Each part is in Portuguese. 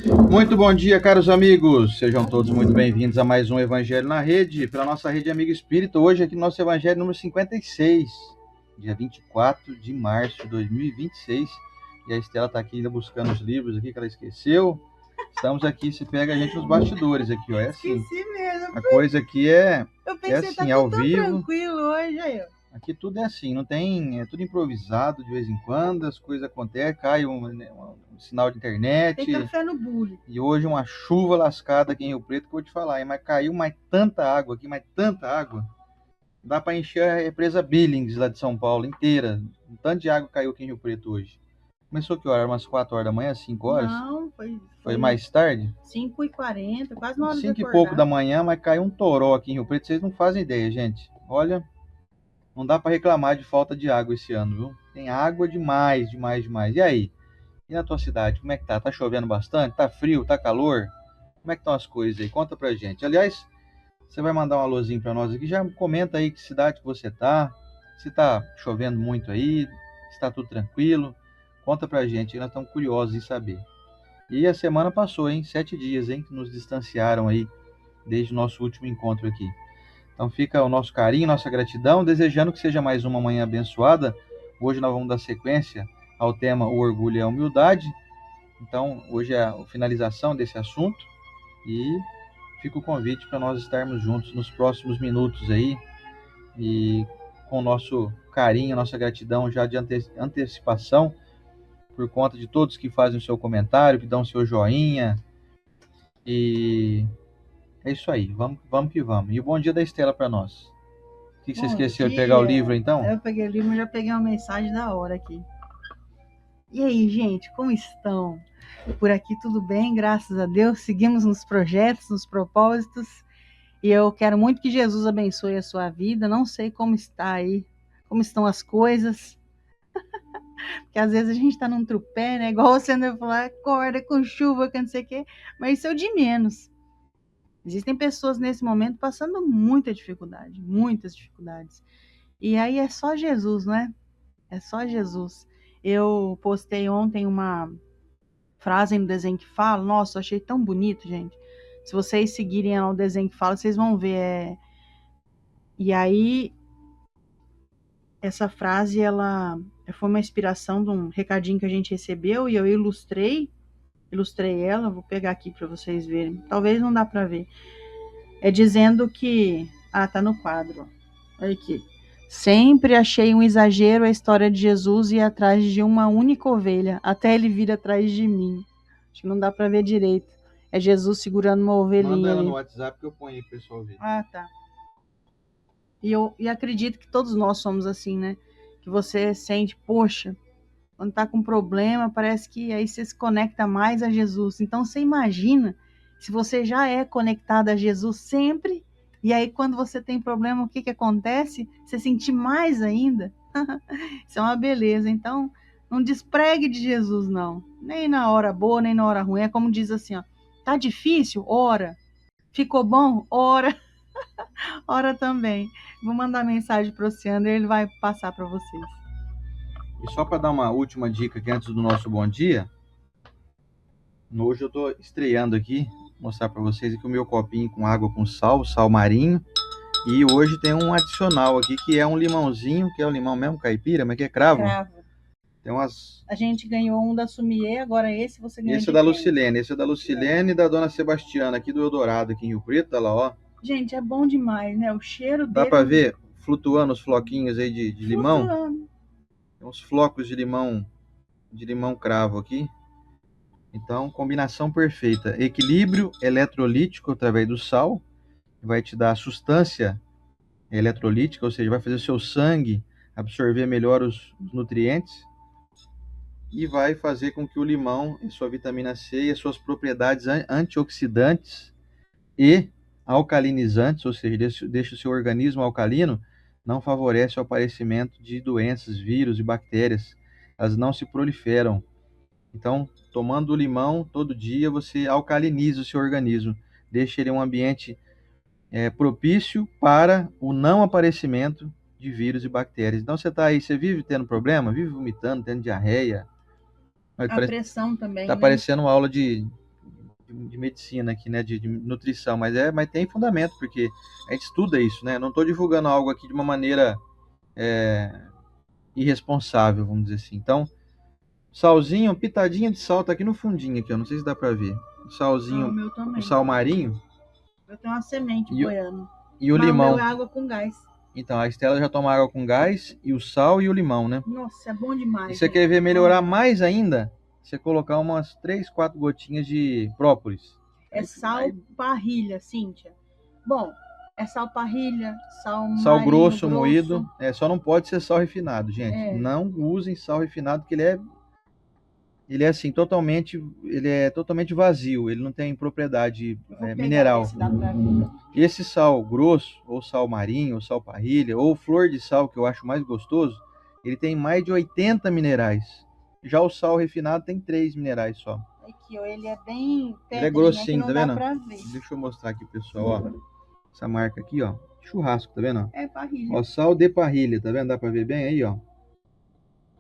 Muito bom dia, caros amigos. Sejam todos muito bem-vindos a mais um Evangelho na Rede, pela nossa rede Amigo Espírita. Hoje aqui no nosso Evangelho número 56, dia 24 de março de 2026. E a Estela está aqui ainda buscando os livros aqui que ela esqueceu. Estamos aqui, se pega a gente nos bastidores aqui, ó. É assim. Esqueci mesmo. A coisa aqui é assim, tá ao tão vivo. Tranquilo hoje, aí, ó. Aqui tudo é assim, não tem, é tudo improvisado de vez em quando, as coisas acontecem, cai um sinal de internet. Tem café no bule. E hoje uma chuva lascada aqui em Rio Preto que eu vou te falar, hein? Mas caiu mais tanta água aqui, mais tanta água. Dá para encher a represa Billings lá de São Paulo inteira. Um tanto de água caiu aqui em Rio Preto hoje. Começou que hora? Umas 4 horas da manhã, 5 horas? Não, foi mais tarde? 5h40, quase na hora 5 e pouco da manhã, mas caiu um toró aqui em Rio Preto. Vocês não fazem ideia, gente. Olha, não dá para reclamar de falta de água esse ano, viu? Tem água demais, demais, demais. E aí? E na tua cidade, como é que tá? Tá chovendo bastante? Tá frio? Tá calor? Como é que estão as coisas aí? Conta pra gente. Aliás, você vai mandar um alôzinho pra nós aqui, já comenta aí que cidade que você tá, se tá chovendo muito aí, se tá tudo tranquilo. Conta pra gente, nós estamos curiosos em saber. E a semana passou, hein? 7 dias, hein? Que nos distanciaram aí desde o nosso último encontro aqui. Então fica o nosso carinho, nossa gratidão, desejando que seja mais uma manhã abençoada. Hoje nós vamos dar sequência ao tema O Orgulho e a Humildade. Então, hoje é a finalização desse assunto e fica o convite para nós estarmos juntos nos próximos minutos aí e com o nosso carinho, nossa gratidão já de antecipação por conta de todos que fazem o seu comentário, que dão o seu joinha. E é isso aí, vamos que vamos. E o bom dia da Estela para nós. O que você esqueceu de pegar o livro, então? Eu peguei o livro, mas já peguei uma mensagem da hora aqui. E aí, gente, como estão? Por aqui tudo bem, graças a Deus. Seguimos nos projetos, nos propósitos. E eu quero muito que Jesus abençoe a sua vida. Não sei como está aí, como estão as coisas. Porque às vezes a gente está num trupé, né? Igual você andou falar, acorda com chuva, que não sei o quê. Mas isso é o de menos. Existem pessoas nesse momento passando muita dificuldade, muitas dificuldades. E aí é só Jesus, não é? É só Jesus. Eu postei ontem uma frase no Desenho que Fala. Nossa, eu achei tão bonito, gente. Se vocês seguirem o Desenho que Fala, vocês vão ver. E aí, essa frase, ela foi uma inspiração de um recadinho que a gente recebeu e eu ilustrei ela. Vou pegar aqui para vocês verem. Talvez não dá para ver. É dizendo que... Ah, tá no quadro. Olha aqui. Sempre achei um exagero a história de Jesus ir atrás de uma única ovelha, até ele vir atrás de mim. Acho que não dá para ver direito. É Jesus segurando uma ovelhinha. Manda ela ali no WhatsApp que eu ponho aí pro pessoal ver. Ah, tá. E acredito que todos nós somos assim, né? Que você sente, poxa, quando tá com problema, parece que aí você se conecta mais a Jesus. Então você imagina se você já é conectado a Jesus sempre, e aí quando você tem problema, o que acontece? Você sentir mais ainda. Isso é uma beleza. Então, não despregue de Jesus, não. Nem na hora boa, nem na hora ruim. É como diz assim, ó, tá difícil? Ora. Ficou bom? Ora. Ora também. Vou mandar mensagem para o Ciander, ele vai passar para vocês. E só para dar uma última dica aqui antes do nosso bom dia, hoje eu estou estreando aqui, mostrar para vocês aqui o meu copinho com água com sal marinho. E hoje tem um adicional aqui que é um limãozinho, que é o limão mesmo, caipira, mas que é cravo. Tem umas... A gente ganhou um da Sumier, agora esse você ganhou. Esse é da Lucilene, esse é da Lucilene e da Dona Sebastiana, aqui do Eldorado, aqui em Rio Preto, tá lá, ó. Gente, é bom demais, né? O cheiro dele... Dá para ver flutuando os floquinhos aí de limão? Tem uns flocos de limão cravo aqui. Então, combinação perfeita. Equilíbrio eletrolítico através do sal. Vai te dar a substância eletrolítica, ou seja, vai fazer o seu sangue absorver melhor os nutrientes. E vai fazer com que o limão e sua vitamina C e as suas propriedades antioxidantes e alcalinizantes, ou seja, deixa o seu organismo alcalino, não favorece o aparecimento de doenças, vírus e bactérias. Elas não se proliferam. Então, tomando o limão todo dia, você alcaliniza o seu organismo, deixa ele em um ambiente propício para o não aparecimento de vírus e bactérias. Então, você está aí, você vive tendo problema, vive vomitando, tendo diarreia. A pressão também, tá parecendo uma aula de medicina aqui, né, de nutrição, mas tem fundamento, porque a gente estuda isso, né? Eu não estou divulgando algo aqui de uma maneira irresponsável, vamos dizer assim. Então, salzinho, pitadinha de sal, tá aqui no fundinho aqui, ó, não sei se dá para ver. O salzinho, o meu também. o sal marinho. Eu tenho uma semente boiando. E o mas limão. O meu é água com gás. Então, a Estela já toma água com gás, e o sal e o limão, né? Nossa, é bom demais. E você quer ver melhorar mais ainda? Você colocar umas 3, 4 gotinhas de própolis. É sal parrilha, Cíntia. Bom, é sal parrilha, sal grosso moído. Só não pode ser sal refinado, gente. Não usem sal refinado, porque ele é assim, totalmente vazio. Ele não tem propriedade mineral. Esse sal grosso, ou sal marinho, ou sal parrilha, ou flor de sal, que eu acho mais gostoso, ele tem mais de 80 minerais. Já o sal refinado tem 3 minerais só. Aqui, ó, ele é bem pedrinha, ele é grossinho, tá vendo? Deixa eu mostrar aqui, pessoal, ó. Essa marca aqui, ó. Churrasco, tá vendo? É parrilha. Ó, sal de parrilha, tá vendo? Dá pra ver bem aí, ó.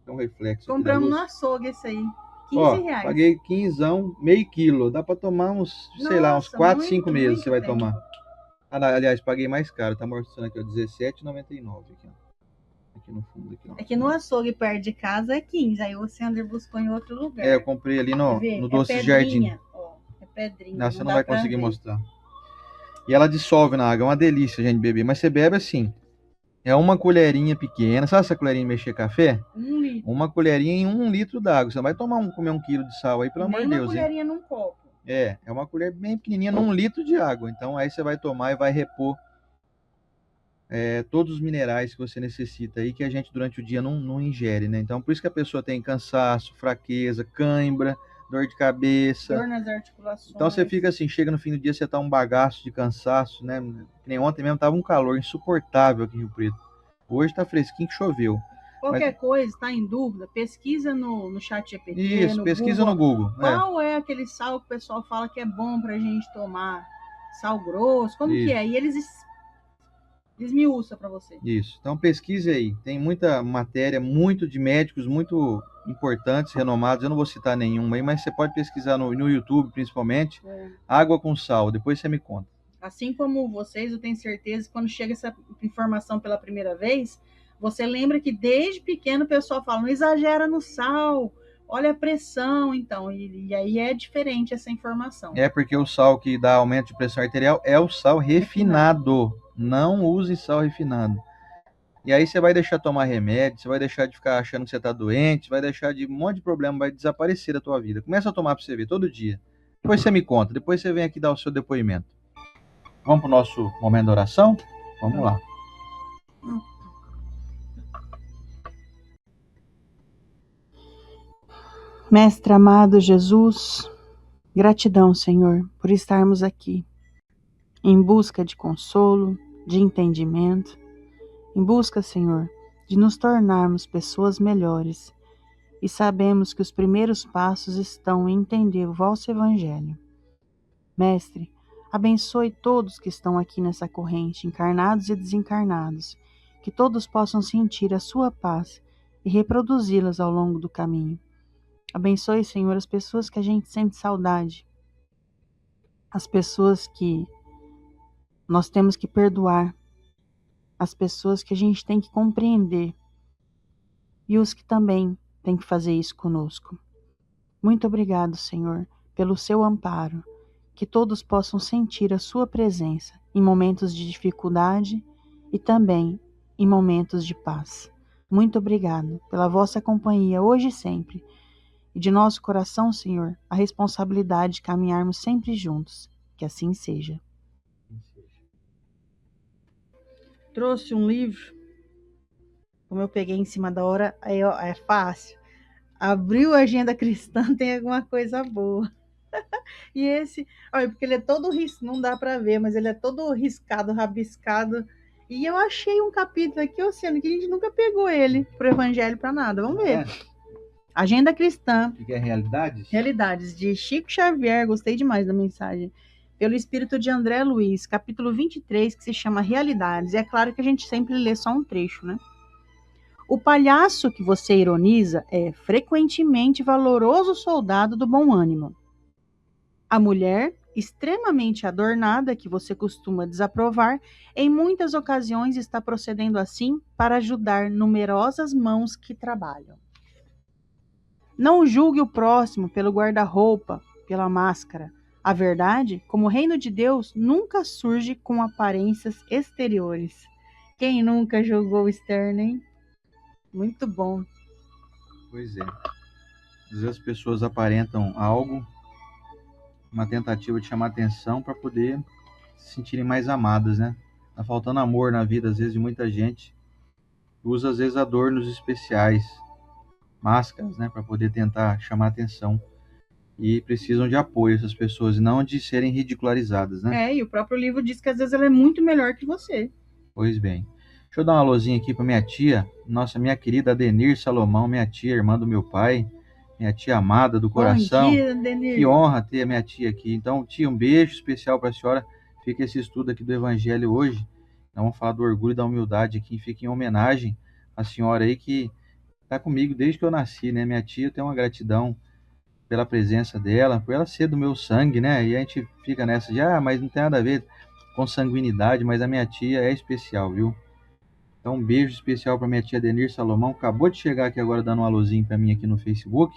Tem um reflexo. Compramos no açougue esse aí. 15 reais. Paguei 15, meio quilo. Dá pra tomar uns, sei lá, uns 4, 5 meses você vai tomar. Aliás, paguei mais caro. Tá mostrando aqui, ó, R$17,99 aqui, ó. Aqui no fundo. Aqui, ó. É que no açougue perto de casa é 15. Aí o Sander buscou em outro lugar. Eu comprei ali no Doce Jardim. Ó, é pedrinha. Não, você não vai conseguir mostrar. E ela dissolve na água. É uma delícia, gente, beber. Mas você bebe assim. É uma colherinha pequena. Sabe essa colherinha de mexer café? 1 litro. Uma colherinha em 1 litro d'água. Você não vai comer 1 quilo de sal aí, pelo amor de Deus. Uma colherinha num copo. É uma colher bem pequenininha num litro de água. Então aí você vai tomar e vai repor todos os minerais que você necessita aí, que a gente durante o dia não ingere, né? Então por isso que a pessoa tem cansaço, fraqueza, cãibra, dor de cabeça. Dor nas articulações. Então você fica assim, chega no fim do dia, você tá um bagaço de cansaço, né? Que nem ontem mesmo tava um calor insuportável aqui em Rio Preto. Hoje tá fresquinho que choveu. Qualquer coisa, tá em dúvida, pesquisa no chat GPT. Isso, pesquisa no Google. Qual é aquele sal que o pessoal fala que é bom pra gente tomar? Sal grosso, como que é? E eles esmiuçam pra você. Isso, então pesquise aí. Tem muita matéria, muito de médicos, muito importantes, renomados. Eu não vou citar nenhum aí, mas você pode pesquisar no YouTube, principalmente. Água com sal, depois você me conta. Assim como vocês, eu tenho certeza que quando chega essa informação pela primeira vez, você lembra que desde pequeno o pessoal fala, não exagera no sal, olha a pressão, então, e aí é diferente essa informação. É porque o sal que dá aumento de pressão arterial é o sal refinado. Não use sal refinado. E aí você vai deixar de tomar remédio, você vai deixar de ficar achando que você está doente, vai deixar de um monte de problema, vai desaparecer da tua vida. Começa a tomar para você ver todo dia. Depois você me conta, depois você vem aqui dar o seu depoimento. Vamos para o nosso momento de oração? Vamos lá. Mestre amado Jesus, gratidão, Senhor, por estarmos aqui, em busca de consolo, de entendimento, em busca, Senhor, de nos tornarmos pessoas melhores, e sabemos que os primeiros passos estão em entender o vosso Evangelho. Mestre, abençoe todos que estão aqui nessa corrente, encarnados e desencarnados, que todos possam sentir a sua paz e reproduzi-las ao longo do caminho. Abençoe, Senhor, as pessoas que a gente sente saudade, as pessoas que nós temos que perdoar, as pessoas que a gente tem que compreender e os que também têm que fazer isso conosco. Muito obrigado, Senhor, pelo seu amparo, que todos possam sentir a sua presença em momentos de dificuldade e também em momentos de paz. Muito obrigado pela vossa companhia hoje e sempre. E de nosso coração, Senhor, a responsabilidade de caminharmos sempre juntos. Que assim seja. Trouxe um livro, como eu peguei em cima da hora, aí ó, é fácil. Abriu a agenda cristã, tem alguma coisa boa. E esse, olha, porque ele é todo riscado, não dá para ver, mas ele é todo riscado, rabiscado. E eu achei um capítulo aqui, Oceano, que a gente nunca pegou ele pro Evangelho para nada. Vamos ver. Agenda Cristã. O que é Realidades? Realidades, de Chico Xavier, gostei demais da mensagem. Pelo espírito de André Luiz, capítulo 23, que se chama Realidades. E é claro que a gente sempre lê só um trecho, né? O palhaço que você ironiza é frequentemente valoroso soldado do bom ânimo. A mulher, extremamente adornada, que você costuma desaprovar, em muitas ocasiões está procedendo assim para ajudar numerosas mãos que trabalham. Não julgue o próximo pelo guarda-roupa, pela máscara. A verdade, como o reino de Deus, nunca surge com aparências exteriores. Quem nunca julgou o externo, hein? Muito bom. Pois é. Às vezes as pessoas aparentam algo, uma tentativa de chamar atenção para poder se sentirem mais amadas, né? Tá faltando amor na vida, às vezes, de muita gente. Usa, às vezes, adornos especiais, máscaras, né? Para poder tentar chamar atenção. E precisam de apoio, essas pessoas, e não de serem ridicularizadas, né? E o próprio livro diz que às vezes ela é muito melhor que você. Pois bem. Deixa eu dar uma alôzinha aqui para minha tia, nossa, minha querida Adenir Salomão, minha tia, irmã do meu pai, minha tia amada do coração. Bom dia, Adenir. Que honra ter a minha tia aqui. Então, tia, um beijo especial para a senhora. Fica esse estudo aqui do Evangelho hoje. Então, vamos falar do orgulho e da humildade aqui. Fica em homenagem à senhora aí que está comigo desde que eu nasci, né? Minha tia, tem uma gratidão pela presença dela, por ela ser do meu sangue, né? E a gente fica nessa de, mas não tem nada a ver com sanguinidade, mas a minha tia é especial, viu? Então, um beijo especial para minha tia Denir Salomão. Acabou de chegar aqui agora dando um alôzinho para mim aqui no Facebook.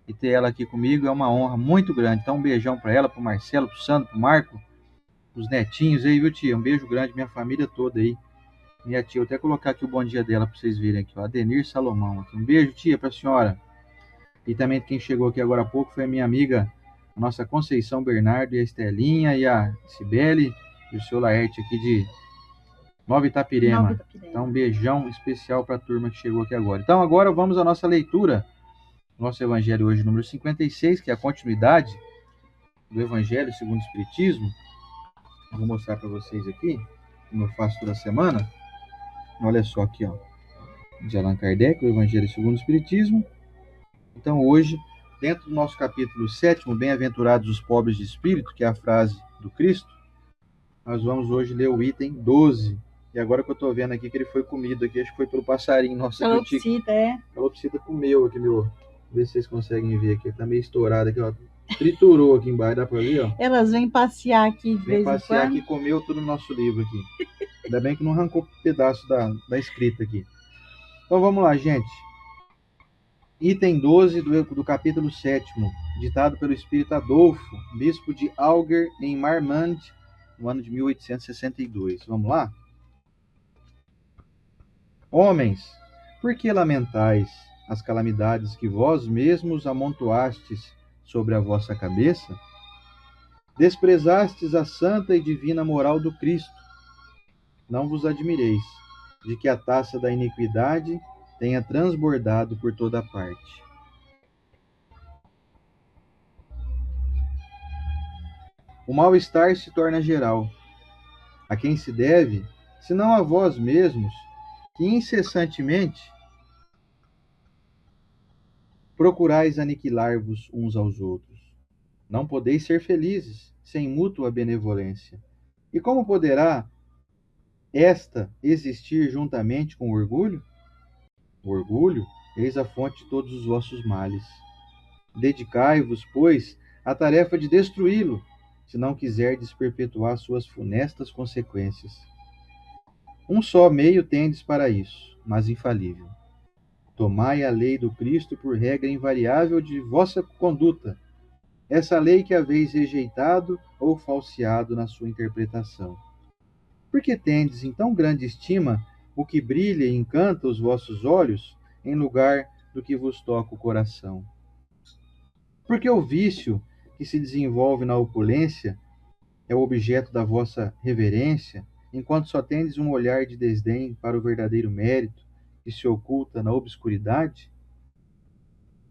E ter ela aqui comigo é uma honra muito grande. Então, um beijão para ela, para o Marcelo, para o Sandro, para o Marco, os netinhos aí, viu, tia? Um beijo grande, minha família toda aí. Minha tia, eu até colocar aqui o bom dia dela para vocês verem aqui, ó. Adenir Salomão. Aqui. Um beijo, tia, para a senhora. E também quem chegou aqui agora há pouco foi a minha amiga, a nossa Conceição Bernardo, e a Estelinha, e a Cibele, e o seu Laerte aqui de Nova Itapirema. Então, um beijão especial para a turma que chegou aqui agora. Então, agora vamos à nossa leitura. Nosso Evangelho hoje, número 56, que é a continuidade do Evangelho segundo o Espiritismo. Vou mostrar para vocês aqui, como eu faço toda semana. Olha só aqui, ó, de Allan Kardec, o Evangelho segundo o Espiritismo. Então, hoje, dentro do nosso capítulo 7, Bem-aventurados os pobres de espírito, que é a frase do Cristo, nós vamos hoje ler o item 12. E agora que eu estou vendo aqui que ele foi comido aqui, acho que foi pelo passarinho. Nossa, calopsita, calopsita comeu aqui, meu. Ver se vocês conseguem ver aqui. Tá meio estourado aqui, ó. Triturou aqui embaixo, dá pra ver, ó. Elas vêm passear aqui de vez em quando. Vem passear aqui e comeu tudo no nosso livro aqui. Ainda bem que não arrancou pedaço da escrita aqui. Então vamos lá, gente. Item 12 do capítulo 7, ditado pelo espírito Adolfo, bispo de Alger, em Marmande, no ano de 1862. Vamos lá? Homens, por que lamentais as calamidades que vós mesmos amontoastes sobre a vossa cabeça? Desprezastes a santa e divina moral do Cristo. Não vos admireis de que a taça da iniquidade tenha transbordado por toda a parte. O mal-estar se torna geral. A quem se deve, senão a vós mesmos, que incessantemente procurais aniquilar-vos uns aos outros. Não podeis ser felizes sem mútua benevolência. E como poderá esta existir juntamente com o orgulho? O orgulho, eis a fonte de todos os vossos males. Dedicai-vos, pois, à tarefa de destruí-lo, se não quiserdes perpetuar suas funestas consequências. Um só meio tendes para isso, mas infalível. Tomai a lei do Cristo por regra invariável de vossa conduta, essa lei que haveis rejeitado ou falseado na sua interpretação. Por que tendes em tão grande estima o que brilha e encanta os vossos olhos, em lugar do que vos toca o coração? Porque o vício que se desenvolve na opulência é o objeto da vossa reverência, enquanto só tendes um olhar de desdém para o verdadeiro mérito que se oculta na obscuridade?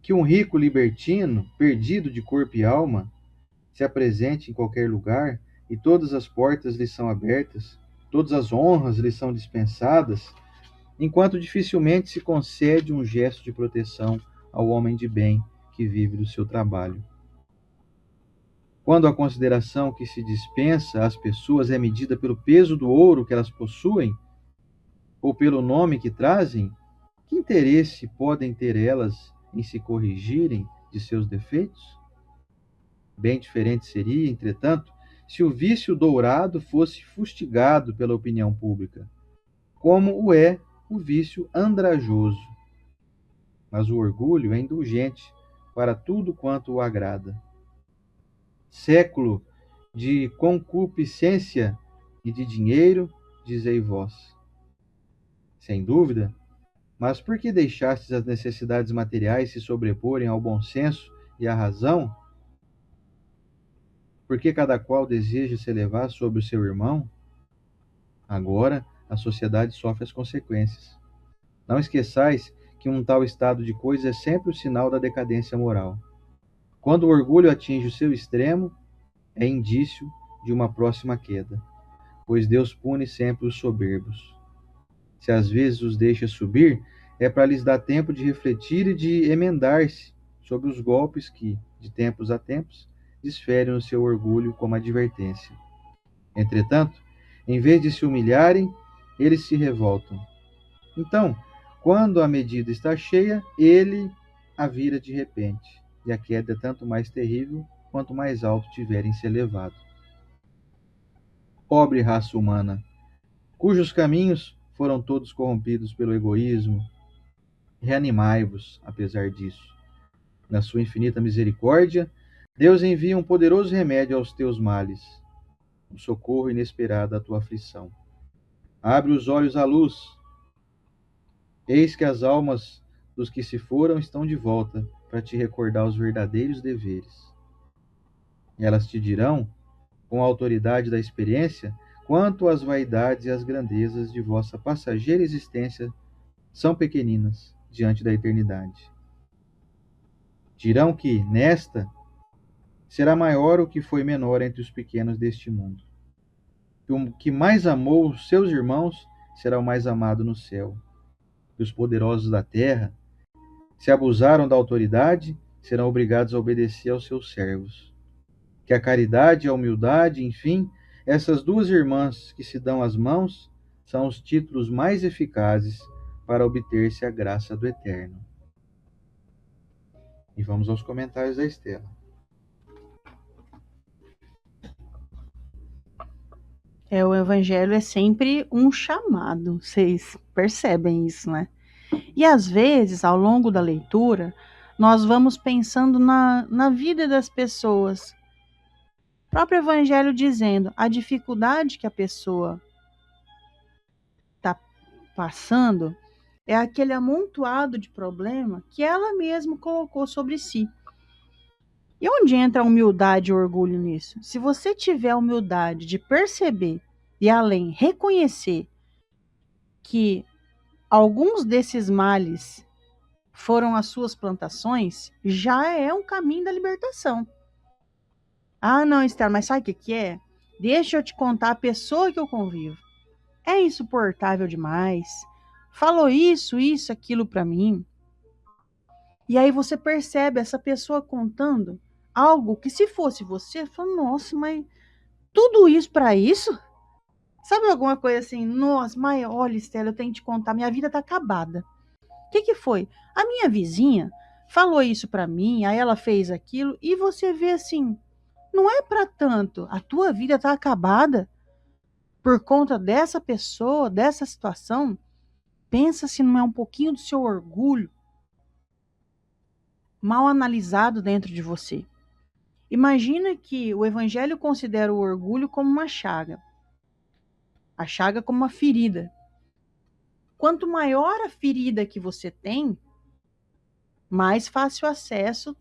Que um rico libertino, perdido de corpo e alma, se apresente em qualquer lugar e todas as portas lhe são abertas, todas as honras lhe são dispensadas, enquanto dificilmente se concede um gesto de proteção ao homem de bem que vive do seu trabalho. Quando a consideração que se dispensa às pessoas é medida pelo peso do ouro que elas possuem, ou pelo nome que trazem, que interesse podem ter elas em se corrigirem de seus defeitos? Bem diferente seria, entretanto, se o vício dourado fosse fustigado pela opinião pública, como o é o vício andrajoso. Mas o orgulho é indulgente para tudo quanto o agrada. Século de concupiscência e de dinheiro, dizei vós. Sem dúvida, mas por que deixastes as necessidades materiais se sobreporem ao bom senso e à razão? Porque cada qual deseja se elevar sobre o seu irmão? Agora a sociedade sofre as consequências. Não esqueçais que um tal estado de coisas é sempre o sinal da decadência moral. Quando o orgulho atinge o seu extremo, é indício de uma próxima queda, pois Deus pune sempre os soberbos. Se às vezes os deixa subir, é para lhes dar tempo de refletir e de emendar-se sobre os golpes que, de tempos a tempos, desferem o seu orgulho como advertência. Entretanto, em vez de se humilharem, eles se revoltam. Então, quando a medida está cheia, ele a vira de repente, e a queda é tanto mais terrível quanto mais alto tiverem se elevado. Pobre raça humana, cujos caminhos foram todos corrompidos pelo egoísmo, reanimai-vos, apesar disso. Na sua infinita misericórdia, Deus envia um poderoso remédio aos teus males, um socorro inesperado à tua aflição. Abre os olhos à luz. Eis que as almas dos que se foram estão de volta para te recordar os verdadeiros deveres. Elas te dirão, com a autoridade da experiência, quanto as vaidades e as grandezas de vossa passageira existência são pequeninas diante da eternidade. Dirão que, nesta, será maior o que foi menor entre os pequenos deste mundo. Que o que mais amou os seus irmãos será o mais amado no céu. Que os poderosos da terra, se abusaram da autoridade, serão obrigados a obedecer aos seus servos. Que a caridade e a humildade, enfim, essas duas irmãs que se dão as mãos, são os títulos mais eficazes para obter-se a graça do Eterno. E vamos aos comentários da Estela. O evangelho é sempre um chamado, vocês percebem isso, né? E às vezes, ao longo da leitura, nós vamos pensando na vida das pessoas. O próprio evangelho dizendo a dificuldade que a pessoa está passando é aquele amontoado de problema que ela mesma colocou sobre si. E onde entra a humildade e o orgulho nisso? Se você tiver a humildade de perceber e além reconhecer que alguns desses males foram as suas plantações, já é um caminho da libertação. Ah, não, Esther, mas sabe o que é? Deixa eu te contar a pessoa que eu convivo. É insuportável demais. Falou isso, aquilo para mim. E aí você percebe essa pessoa contando algo que se fosse você, fala, nossa, mas tudo isso para isso? Sabe alguma coisa assim? Nossa, mas olha, Estela, eu tenho que te contar, minha vida tá acabada. O que foi? A minha vizinha falou isso para mim, aí ela fez aquilo, e você vê assim, não é para tanto, a tua vida tá acabada por conta dessa pessoa, dessa situação. Pensa se não é um pouquinho do seu orgulho mal analisado dentro de você. Imagina que o evangelho considera o orgulho como uma chaga. A chaga como uma ferida. Quanto maior a ferida que você tem, mais fácil acesso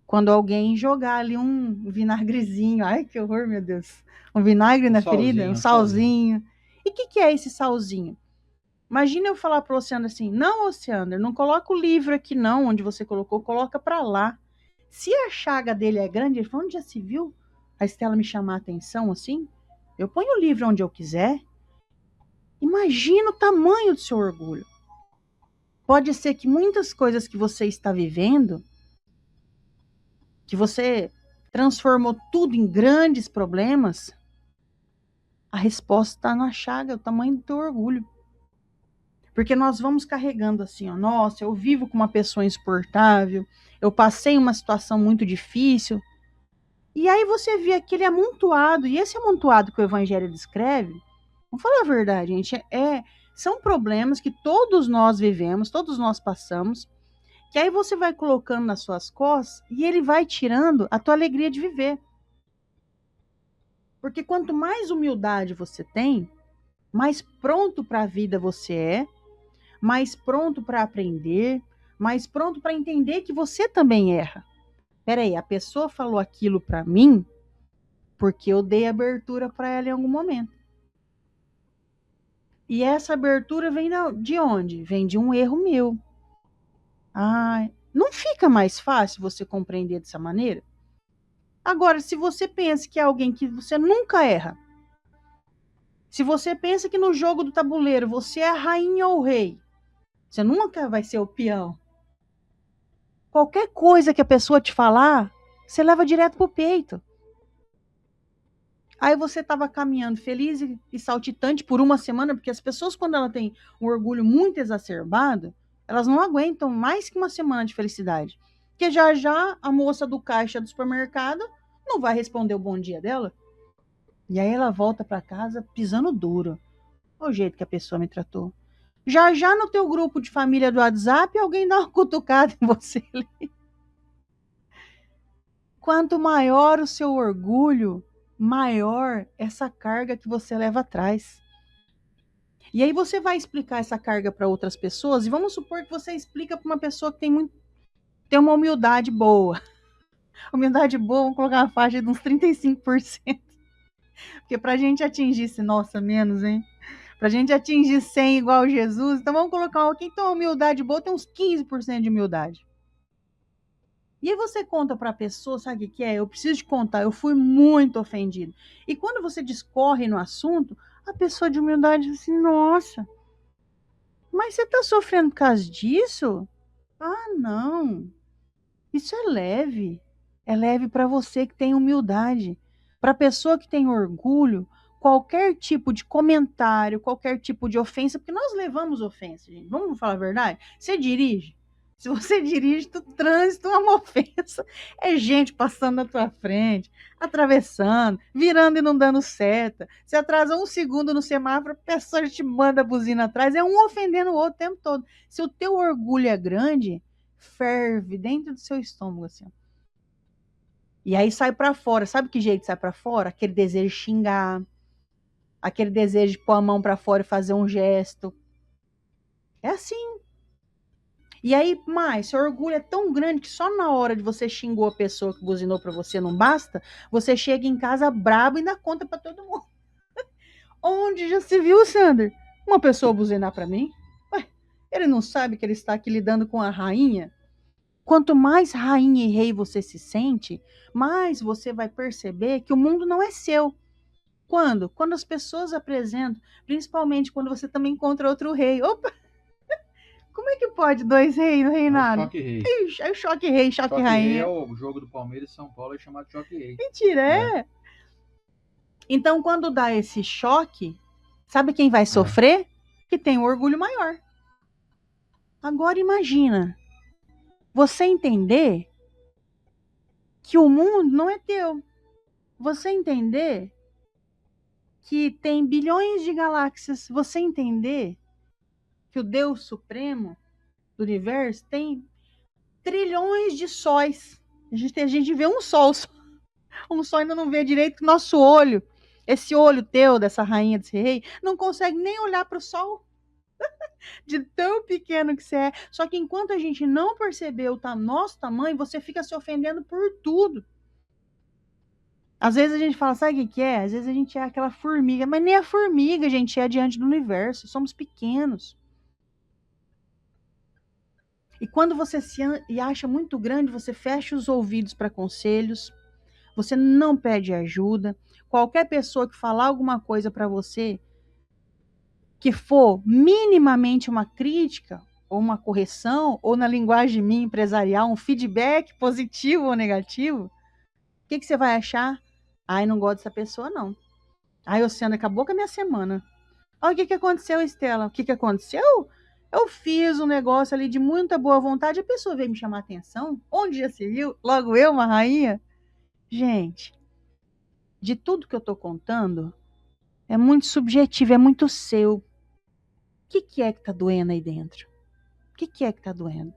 quando alguém jogar ali um vinagrezinho. Ai, que horror, meu Deus. Um vinagre na ferida, um salzinho. E o que é esse salzinho? Imagina eu falar para o Oceano assim, não, Oceano, não coloca o livro aqui não, onde você colocou, coloca para lá. Se a chaga dele é grande, ele falou, onde já se viu a Estela me chamar a atenção assim? Eu ponho o livro onde eu quiser. Imagina o tamanho do seu orgulho. Pode ser que muitas coisas que você está vivendo, que você transformou tudo em grandes problemas, a resposta está na chaga, o tamanho do teu orgulho. Porque nós vamos carregando assim, ó, eu vivo com uma pessoa insuportável, eu passei uma situação muito difícil, E aí você vê aquele amontoado, e esse amontoado que o Evangelho descreve, vamos falar a verdade, gente, são problemas que todos nós vivemos, todos nós passamos, que aí você vai colocando nas suas costas e ele vai tirando a tua alegria de viver. Porque quanto mais humildade você tem, mais pronto para a vida você é, mais pronto para aprender, mais pronto para entender que você também erra. Peraí, a pessoa falou aquilo para mim porque eu dei abertura para ela em algum momento. E essa abertura vem de onde? Vem de um erro meu. Ah, não fica mais fácil você compreender dessa maneira? Agora, se você pensa que é alguém que você nunca erra, se você pensa que no jogo do tabuleiro você é a rainha ou o rei, você nunca vai ser o peão. Qualquer coisa que a pessoa te falar, você leva direto pro peito. Aí você estava caminhando feliz e saltitante por uma semana, porque as pessoas, quando ela tem um orgulho muito exacerbado, elas não aguentam mais que uma semana de felicidade. Porque já já a moça do caixa do supermercado não vai responder o bom dia dela. E aí ela volta para casa pisando duro. Olha o jeito que a pessoa me tratou. Já já no teu grupo de família do WhatsApp, alguém dá uma cutucada em você. Quanto maior o seu orgulho, maior essa carga que você leva atrás. E aí você vai explicar essa carga para outras pessoas, e vamos supor que você explica para uma pessoa que tem uma humildade boa. Humildade boa, vamos colocar uma faixa de uns 35%. Porque para a gente atingir esse, nossa, menos, hein? Para a gente atingir 100 igual Jesus, então vamos colocar quem tem uma humildade boa tem uns 15% de humildade. E aí você conta para a pessoa, sabe o que é? Eu preciso te contar, eu fui muito ofendido. E quando você discorre no assunto, a pessoa de humildade diz assim, nossa, mas você está sofrendo por causa disso? Ah, não. Isso é leve. É leve para você que tem humildade. Para a pessoa que tem orgulho, qualquer tipo de comentário, qualquer tipo de ofensa, porque nós levamos ofensa, gente. Vamos falar a verdade? Você dirige? Se você dirige, o trânsito é uma ofensa. É gente passando na tua frente, atravessando, virando e não dando seta. Você atrasa um segundo no semáforo, a pessoa já te manda a buzina atrás. É um ofendendo o outro o tempo todo. Se o teu orgulho é grande, ferve dentro do seu estômago, assim. E aí sai para fora. Sabe que jeito sai para fora? Aquele desejo de xingar, aquele desejo de pôr a mão para fora e fazer um gesto. É assim. E aí, mais, seu orgulho é tão grande que só na hora de você xingou a pessoa que buzinou para você não basta, você chega em casa brabo e dá conta para todo mundo. Onde já se viu, Sander? Uma pessoa buzinar para mim? Ué, ele não sabe que ele está aqui lidando com a rainha? Quanto mais rainha e rei você se sente, mais você vai perceber que o mundo não é seu. Quando? Quando as pessoas apresentam, principalmente quando você também encontra outro rei. Opa! Como é que pode dois reis no reinado? É o choque rei. Ixi, é o choque rei, choque Choque rainha. rei é o jogo do Palmeiras e São Paulo, é chamado choque rei. Mentira, é. Então, quando dá esse choque, sabe quem vai sofrer? Que tem um orgulho maior. Agora imagina, você entender que o mundo não é teu. Você entender que tem bilhões de galáxias. Você entender que o Deus Supremo do universo tem trilhões de sóis. A gente vê um sol só. Um sol ainda não vê direito que nosso olho, esse olho teu, dessa rainha, desse rei, não consegue nem olhar para o sol. De tão pequeno que você é. Só que enquanto a gente não percebeu o nosso tamanho, você fica se ofendendo por tudo. Às vezes a gente fala, sabe o que é? Às vezes a gente é aquela formiga, mas nem a formiga a gente é diante do universo. Somos pequenos. E quando você se acha muito grande, você fecha os ouvidos para conselhos, você não pede ajuda. Qualquer pessoa que falar alguma coisa para você, que for minimamente uma crítica, ou uma correção, ou na linguagem minha empresarial, um feedback positivo ou negativo, o que você vai achar? Ai, não gosto dessa pessoa, não. Ai, Oceana, acabou com a minha semana. Olha o que aconteceu, Estela? O que aconteceu? Eu fiz um negócio ali de muita boa vontade, a pessoa veio me chamar a atenção. Onde já se viu? Logo eu, uma rainha. Gente, de tudo que eu tô contando, é muito subjetivo, é muito seu. O que é que tá doendo aí dentro? O que é que tá doendo?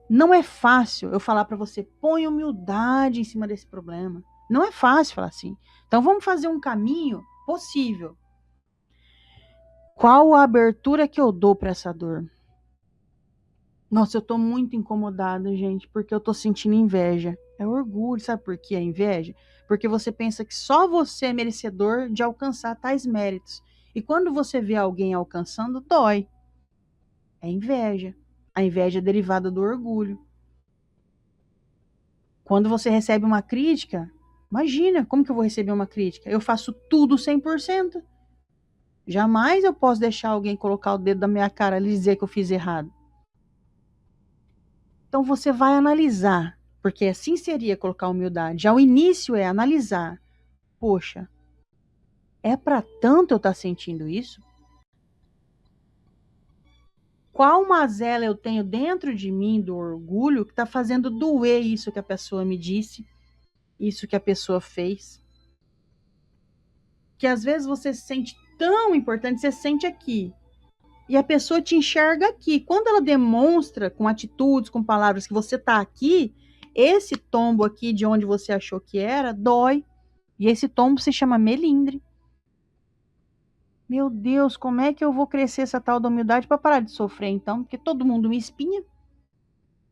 Não é fácil eu falar para você, põe humildade em cima desse problema. Não é fácil falar assim. Então vamos fazer um caminho possível. Qual a abertura que eu dou para essa dor? Nossa, eu tô muito incomodada, gente, porque eu tô sentindo inveja. É orgulho, sabe por que é inveja? Porque você pensa que só você é merecedor de alcançar tais méritos. E quando você vê alguém alcançando, dói. É inveja. A inveja é derivada do orgulho. Quando você recebe uma crítica, imagina, como que eu vou receber uma crítica? Eu faço tudo 100%. Jamais eu posso deixar alguém colocar o dedo na minha cara e dizer que eu fiz errado. Então você vai analisar, porque assim seria colocar humildade. Já o início é analisar. Poxa, é para tanto eu estar sentindo isso? Qual mazela eu tenho dentro de mim do orgulho que está fazendo doer isso que a pessoa me disse, isso que a pessoa fez? Que às vezes você se sente tão importante, você se sente aqui, e a pessoa te enxerga aqui. Quando ela demonstra com atitudes, com palavras que você está aqui, esse tombo aqui de onde você achou que era, dói. E esse tombo se chama melindre. Meu Deus, como é que eu vou crescer essa tal da humildade para parar de sofrer então? Porque todo mundo me espinha.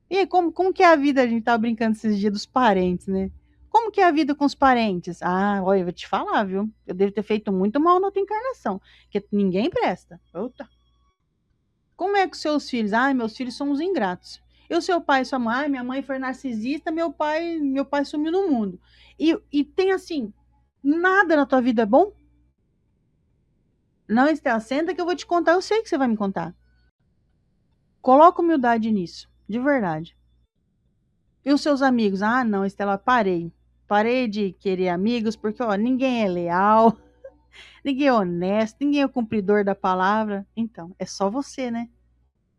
E aí, como que é a vida? A gente tava brincando esses dias dos parentes, né? Como que é a vida com os parentes? Ah, olha, eu vou te falar, viu? Eu devo ter feito muito mal na outra encarnação, porque ninguém presta. Outra. Como é que os seus filhos? Ah, meus filhos são os ingratos. E o seu pai e sua mãe? Ah, minha mãe foi narcisista, meu pai sumiu no mundo. E tem assim, nada na tua vida é bom? Não, Estela, senta que eu vou te contar. Eu sei que você vai me contar. Coloca humildade nisso, de verdade. E os seus amigos? Ah, não, Estela, parei. Parei de querer amigos, porque ó, ninguém é leal, ninguém é honesto, ninguém é cumpridor da palavra. Então, é só você, né?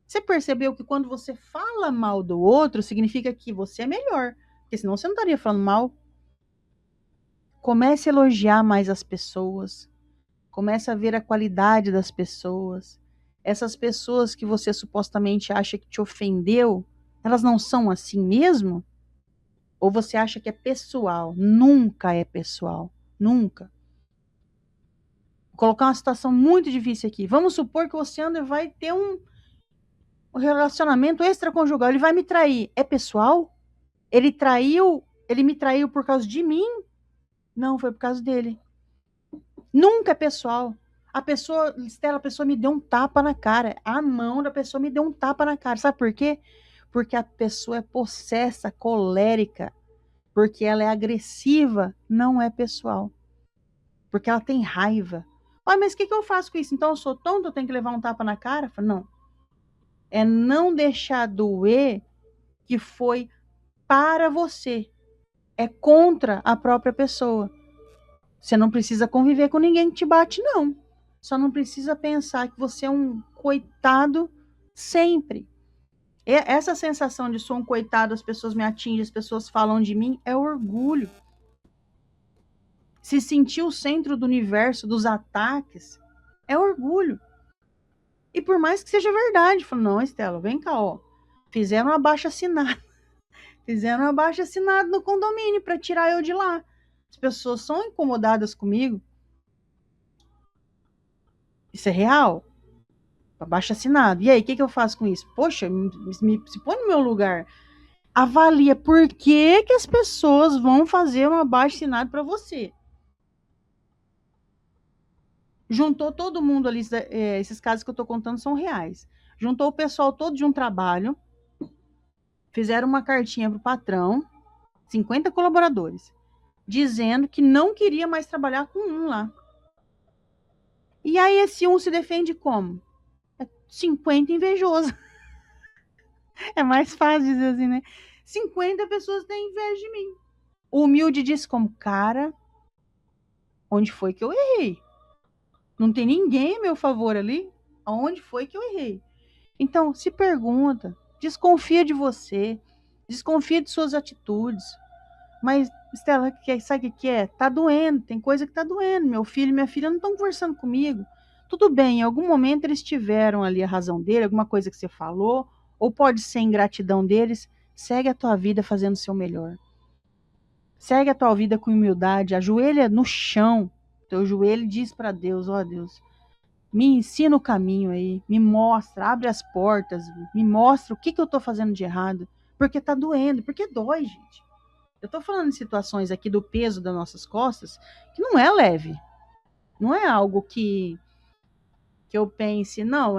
Você percebeu que quando você fala mal do outro, significa que você é melhor. Porque senão você não estaria falando mal. Comece a elogiar mais as pessoas. Comece a ver a qualidade das pessoas. Essas pessoas que você supostamente acha que te ofendeu, elas não são assim mesmo? Ou você acha que é pessoal? Nunca é pessoal. Nunca. Vou colocar uma situação muito difícil aqui. Vamos supor que o Alexandre vai ter um relacionamento extraconjugal. Ele vai me trair. É pessoal? Ele me traiu por causa de mim? Não, foi por causa dele. Nunca é pessoal. Estela, a pessoa me deu um tapa na cara. A mão da pessoa me deu um tapa na cara. Sabe por quê? Porque a pessoa é possessa, colérica. Porque ela é agressiva. Não é pessoal. Porque ela tem raiva. Ah, mas o que eu faço com isso? Então eu sou tonto, eu tenho que levar um tapa na cara? Não. É não deixar doer que foi para você. É contra a própria pessoa. Você não precisa conviver com ninguém que te bate, não. Só não precisa pensar que você é um coitado sempre. Essa sensação de sou um coitado, as pessoas me atingem, as pessoas falam de mim, é orgulho. Se sentir o centro do universo, dos ataques, é orgulho. E por mais que seja verdade, falo, não, Estela, vem cá, ó. Fizeram um abaixo-assinado. Fizeram um abaixo-assinado no condomínio para tirar eu de lá. As pessoas são incomodadas comigo. Isso é real? Abaixo-assinado. E aí, o que eu faço com isso? Poxa, se põe no meu lugar. Avalia por que as pessoas vão fazer um abaixo-assinado para você. Juntou todo mundo ali, esses casos que eu estou contando são reais. Juntou o pessoal todo de um trabalho, fizeram uma cartinha para o patrão, 50 colaboradores, dizendo que não queria mais trabalhar com um lá. E aí esse um se defende como? 50 invejoso. É mais fácil dizer assim, né? 50 pessoas têm inveja de mim. O humilde disse como, cara, onde foi que eu errei? Não tem ninguém a meu favor ali? Aonde foi que eu errei? Então, se pergunta, desconfia de você, desconfia de suas atitudes. Mas, Estela, sabe o que é? Tá doendo, tem coisa que tá doendo. Meu filho e minha filha não estão conversando comigo. Tudo bem, em algum momento eles tiveram ali a razão dele, alguma coisa que você falou, ou pode ser ingratidão deles. Segue a tua vida fazendo o seu melhor. Segue a tua vida com humildade, ajoelha no chão, teu joelho e diz para Deus, ó Deus, me ensina o caminho aí, me mostra, abre as portas, me mostra o que eu estou fazendo de errado, porque tá doendo, porque dói, gente. Eu estou falando de situações aqui do peso das nossas costas, que não é leve, não é algo que eu pense, não,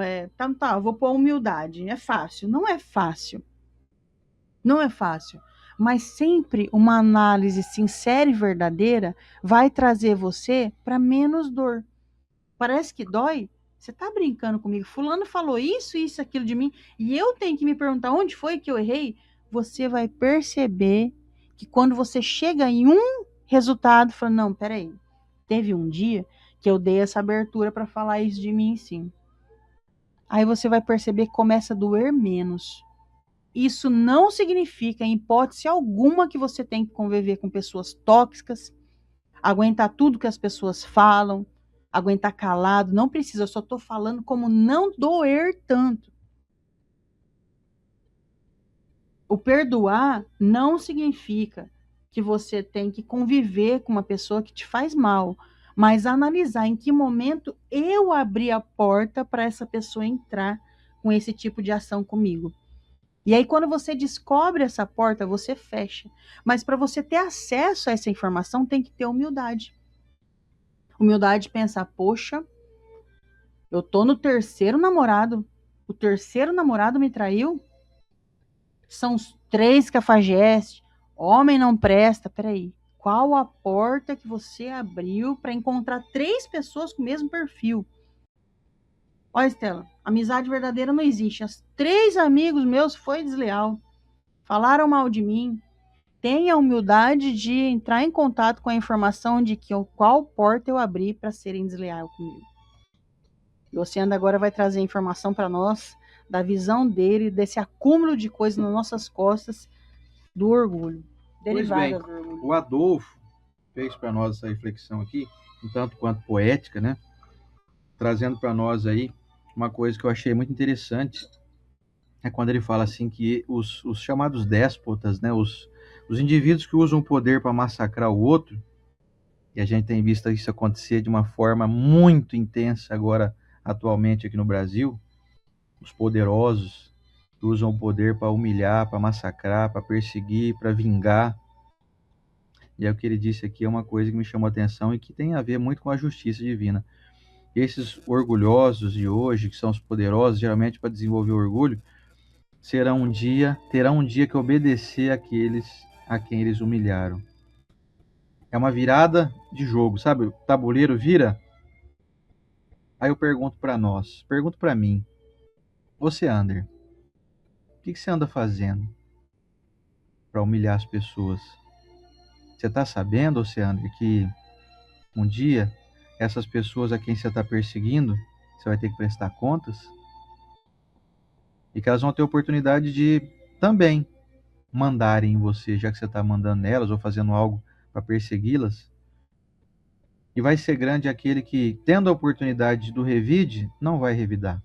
tá, vou pôr humildade, é fácil, não é fácil. Não é fácil, mas sempre uma análise sincera e verdadeira vai trazer você para menos dor. Parece que dói? Você está brincando comigo? Fulano falou isso, aquilo de mim, e eu tenho que me perguntar onde foi que eu errei? Você vai perceber que quando você chega em um resultado, fala, não, peraí, teve um dia que eu dei essa abertura para falar isso de mim, sim. Aí você vai perceber que começa a doer menos. Isso não significa, em hipótese alguma, que você tem que conviver com pessoas tóxicas, aguentar tudo que as pessoas falam, aguentar calado. Não precisa, eu só estou falando como não doer tanto. O perdoar não significa que você tem que conviver com uma pessoa que te faz mal, mas analisar em que momento eu abri a porta para essa pessoa entrar com esse tipo de ação comigo. E aí, quando você descobre essa porta, você fecha. Mas para você ter acesso a essa informação, tem que ter humildade. Humildade de pensar, poxa, eu tô no terceiro namorado. O terceiro namorado me traiu? São os 3 cafajestes. Homem não presta. Peraí. Qual a porta que você abriu para encontrar 3 pessoas com o mesmo perfil? Olha, Estela, amizade verdadeira não existe. As 3 amigos meus foi desleal. Falaram mal de mim. Tenha a humildade de entrar em contato com a informação de que qual porta eu abri para serem desleal comigo. E o Oceano agora vai trazer informação para nós da visão dele, desse acúmulo de coisas nas nossas costas do orgulho. Pois bem, Do orgulho. o Adolfo fez para nós essa reflexão aqui, um tanto quanto poética, né? Trazendo para nós aí uma coisa que eu achei muito interessante, é quando ele fala assim que os chamados déspotas, né? Os indivíduos que usam o poder para massacrar o outro, e a gente tem visto isso acontecer de uma forma muito intensa agora, atualmente aqui no Brasil, os poderosos que usam o poder para humilhar, para massacrar, para perseguir, para vingar. E é o que ele disse aqui, é uma coisa que me chamou a atenção e que tem a ver muito com a justiça divina. Esses orgulhosos de hoje, que são os poderosos, geralmente para desenvolver o orgulho, terão um dia que obedecer àqueles a quem eles humilharam. É uma virada de jogo, sabe? O tabuleiro vira. Aí eu pergunto para mim, você, Ander, o que você anda fazendo para humilhar as pessoas? Você está sabendo, Oceander, que um dia essas pessoas a quem você está perseguindo, você vai ter que prestar contas? E que elas vão ter oportunidade de também mandarem em você, já que você está mandando nelas ou fazendo algo para persegui-las. E vai ser grande aquele que, tendo a oportunidade do revide, não vai revidar,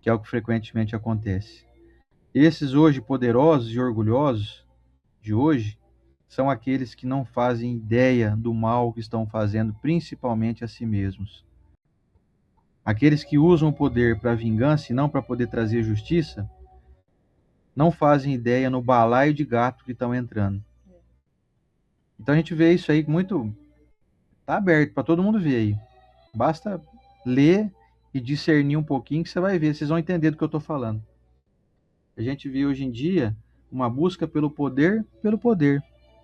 que é o que frequentemente acontece. Esses hoje poderosos e orgulhosos de hoje são aqueles que não fazem ideia do mal que estão fazendo, principalmente a si mesmos. Aqueles que usam o poder para vingança e não para poder trazer justiça, não fazem ideia no balaio de gato que estão entrando. Então a gente vê isso aí muito. Está aberto para todo mundo ver aí. Basta ler e discernir um pouquinho que você vai ver, vocês vão entender do que eu estou falando. A gente vê hoje em dia uma busca pelo poder,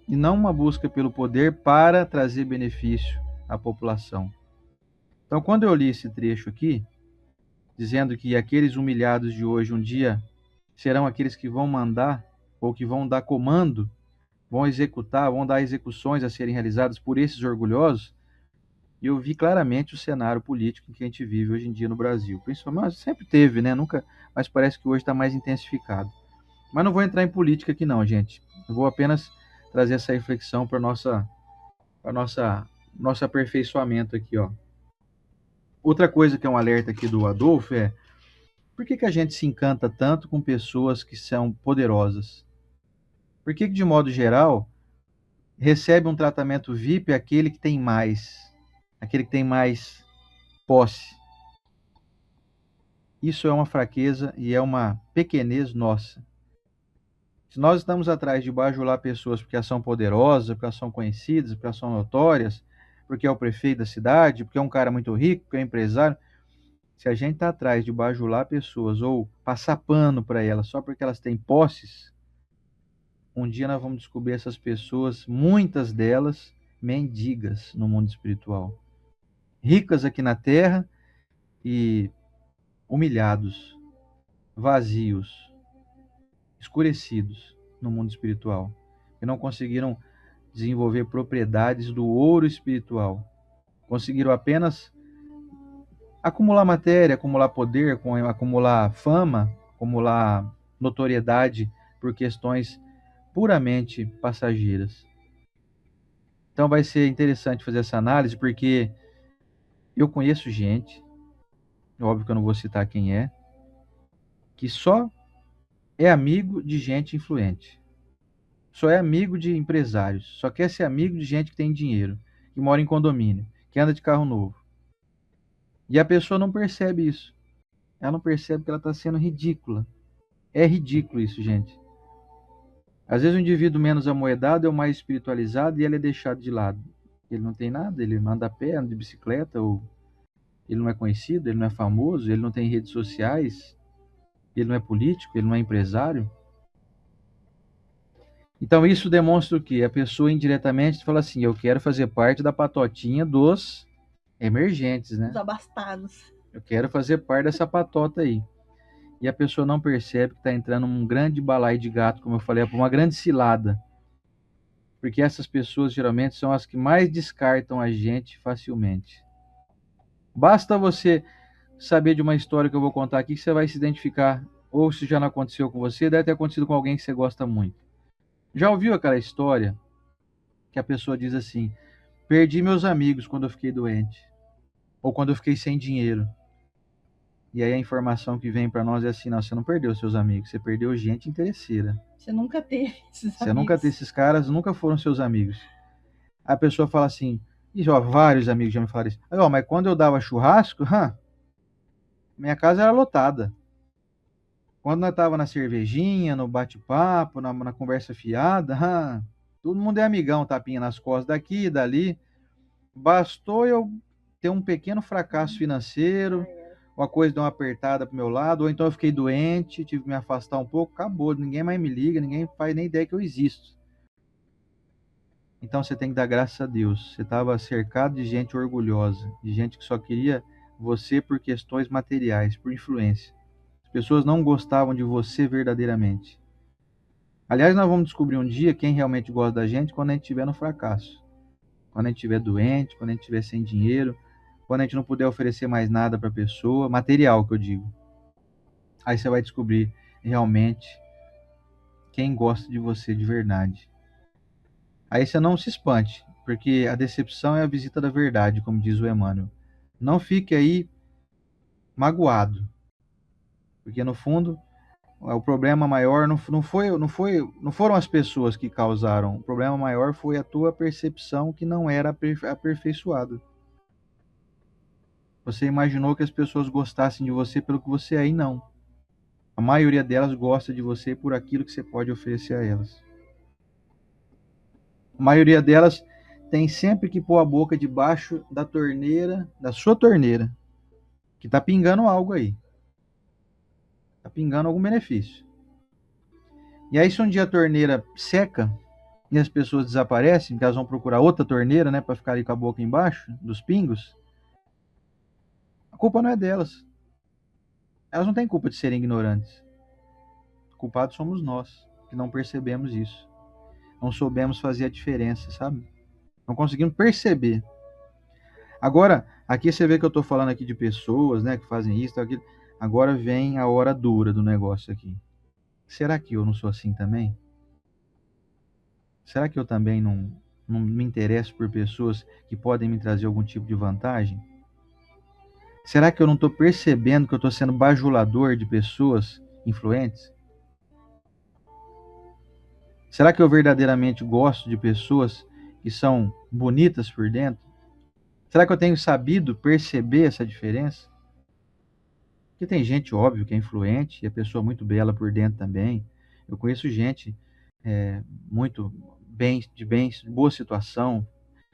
e não uma busca pelo poder para trazer benefício à população. Então, quando eu li esse trecho aqui, dizendo que aqueles humilhados de hoje um dia serão aqueles que vão mandar ou que vão dar comando, vão executar, vão dar execuções a serem realizadas por esses orgulhosos, e eu vi claramente o cenário político que a gente vive hoje em dia no Brasil. Principalmente, sempre teve, né? Nunca, mas parece que hoje está mais intensificado. Mas não vou entrar em política aqui não, gente. Eu vou apenas trazer essa reflexão para nosso aperfeiçoamento aqui, ó. Outra coisa que é um alerta aqui do Adolfo é: por que a gente se encanta tanto com pessoas que são poderosas? Por que de modo geral, recebe um tratamento VIP aquele que tem mais, aquele que tem mais posse? Isso é uma fraqueza e é uma pequenez nossa. Se nós estamos atrás de bajular pessoas porque elas são poderosas, porque elas são conhecidas, porque elas são notórias, porque é o prefeito da cidade, porque é um cara muito rico, porque é um empresário, se a gente está atrás de bajular pessoas ou passar pano para elas só porque elas têm posses, um dia nós vamos descobrir essas pessoas, muitas delas, mendigas no mundo espiritual. Ricas aqui na terra e humilhados, vazios, escurecidos no mundo espiritual. Que não conseguiram desenvolver propriedades do ouro espiritual. Conseguiram apenas acumular matéria, acumular poder, acumular fama, acumular notoriedade por questões puramente passageiras. Então vai ser interessante fazer essa análise, porque eu conheço gente, óbvio que eu não vou citar quem é, que só é amigo de gente influente. Só é amigo de empresários. Só quer ser amigo de gente que tem dinheiro, que mora em condomínio, que anda de carro novo. E a pessoa não percebe isso. Ela não percebe que ela está sendo ridícula. É ridículo isso, gente. Às vezes o indivíduo menos amoedado é o mais espiritualizado e ele é deixado de lado. Ele não tem nada, ele anda a pé, anda de bicicleta, ou ele não é conhecido, ele não é famoso, ele não tem redes sociais, ele não é político, ele não é empresário. Então isso demonstra o quê? A pessoa indiretamente fala assim: eu quero fazer parte da patotinha dos emergentes, né? Os abastados. Eu quero fazer parte dessa patota aí. E a pessoa não percebe que está entrando num grande balaio de gato, como eu falei, uma grande cilada. Porque essas pessoas geralmente são as que mais descartam a gente facilmente. Basta você saber de uma história que eu vou contar aqui que você vai se identificar, ou se já não aconteceu com você, deve ter acontecido com alguém que você gosta muito. Já ouviu aquela história que a pessoa diz assim: perdi meus amigos quando eu fiquei doente, ou quando eu fiquei sem dinheiro. E aí a informação que vem para nós é assim: não, você não perdeu seus amigos, você perdeu gente interesseira. Você nunca teve esses Você amigos. nunca teve esses caras, nunca foram seus amigos. A pessoa fala assim, e ó, vários amigos já me falaram isso. Ó, mas quando eu dava churrasco, minha casa era lotada. Quando nós tava na cervejinha, no bate-papo, na conversa fiada, todo mundo é amigão, tapinha nas costas daqui e dali. Bastou eu ter um pequeno fracasso financeiro, uma coisa deu uma apertada pro meu lado, ou então eu fiquei doente, tive que me afastar um pouco, acabou, ninguém mais me liga, ninguém faz nem ideia que eu existo. Então você tem que dar graças a Deus. Você estava cercado de gente orgulhosa, de gente que só queria você por questões materiais, por influência. As pessoas não gostavam de você verdadeiramente. Aliás, nós vamos descobrir um dia quem realmente gosta da gente quando a gente estiver no fracasso. Quando a gente estiver doente, quando a gente estiver sem dinheiro, quando a gente não puder oferecer mais nada para a pessoa, material que eu digo. Aí você vai descobrir realmente quem gosta de você de verdade. Aí você não se espante, porque a decepção é a visita da verdade, como diz o Emmanuel. Não fique aí magoado, porque no fundo o problema maior não foram as pessoas que causaram. O problema maior foi a tua percepção que não era aperfeiçoada. Você imaginou que as pessoas gostassem de você pelo que você é, e não. A maioria delas gosta de você por aquilo que você pode oferecer a elas. A maioria delas tem sempre que pôr a boca debaixo da torneira, da sua torneira, que está pingando algo aí. Está pingando algum benefício. E aí, se um dia a torneira seca e as pessoas desaparecem, que elas vão procurar outra torneira, né, para ficar ali com a boca embaixo dos pingos, a culpa não é delas. Elas não têm culpa de serem ignorantes. Culpados somos nós, que não percebemos isso. Não soubemos fazer a diferença, sabe? Não conseguimos perceber. Agora, aqui você vê que eu estou falando aqui de pessoas, né, que fazem isso, aquilo. Agora vem a hora dura do negócio aqui. Será que eu não sou assim também? Será que eu também não me interesso por pessoas que podem me trazer algum tipo de vantagem? Será que eu não estou percebendo que eu estou sendo bajulador de pessoas influentes? Será que eu verdadeiramente gosto de pessoas que são bonitas por dentro? Será que eu tenho sabido perceber essa diferença? Porque tem gente, óbvio, que é influente e a pessoa muito bela por dentro também. Eu conheço gente muito de boa situação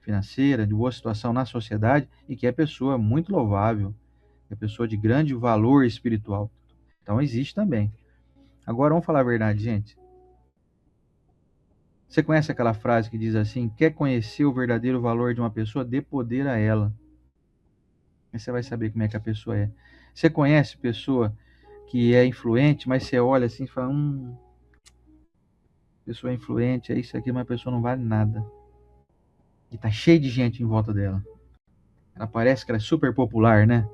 financeira, de boa situação na sociedade e que é pessoa muito louvável, é pessoa de grande valor espiritual. Então existe também. Agora vamos falar a verdade, gente. Você conhece aquela frase que diz assim: quer conhecer o verdadeiro valor de uma pessoa, dê poder a ela. Aí você vai saber como é que a pessoa é. Você conhece pessoa que é influente, mas você olha assim e fala: pessoa influente, é isso aqui, mas a pessoa não vale nada. E tá cheio de gente em volta dela. Ela parece que ela é super popular, né?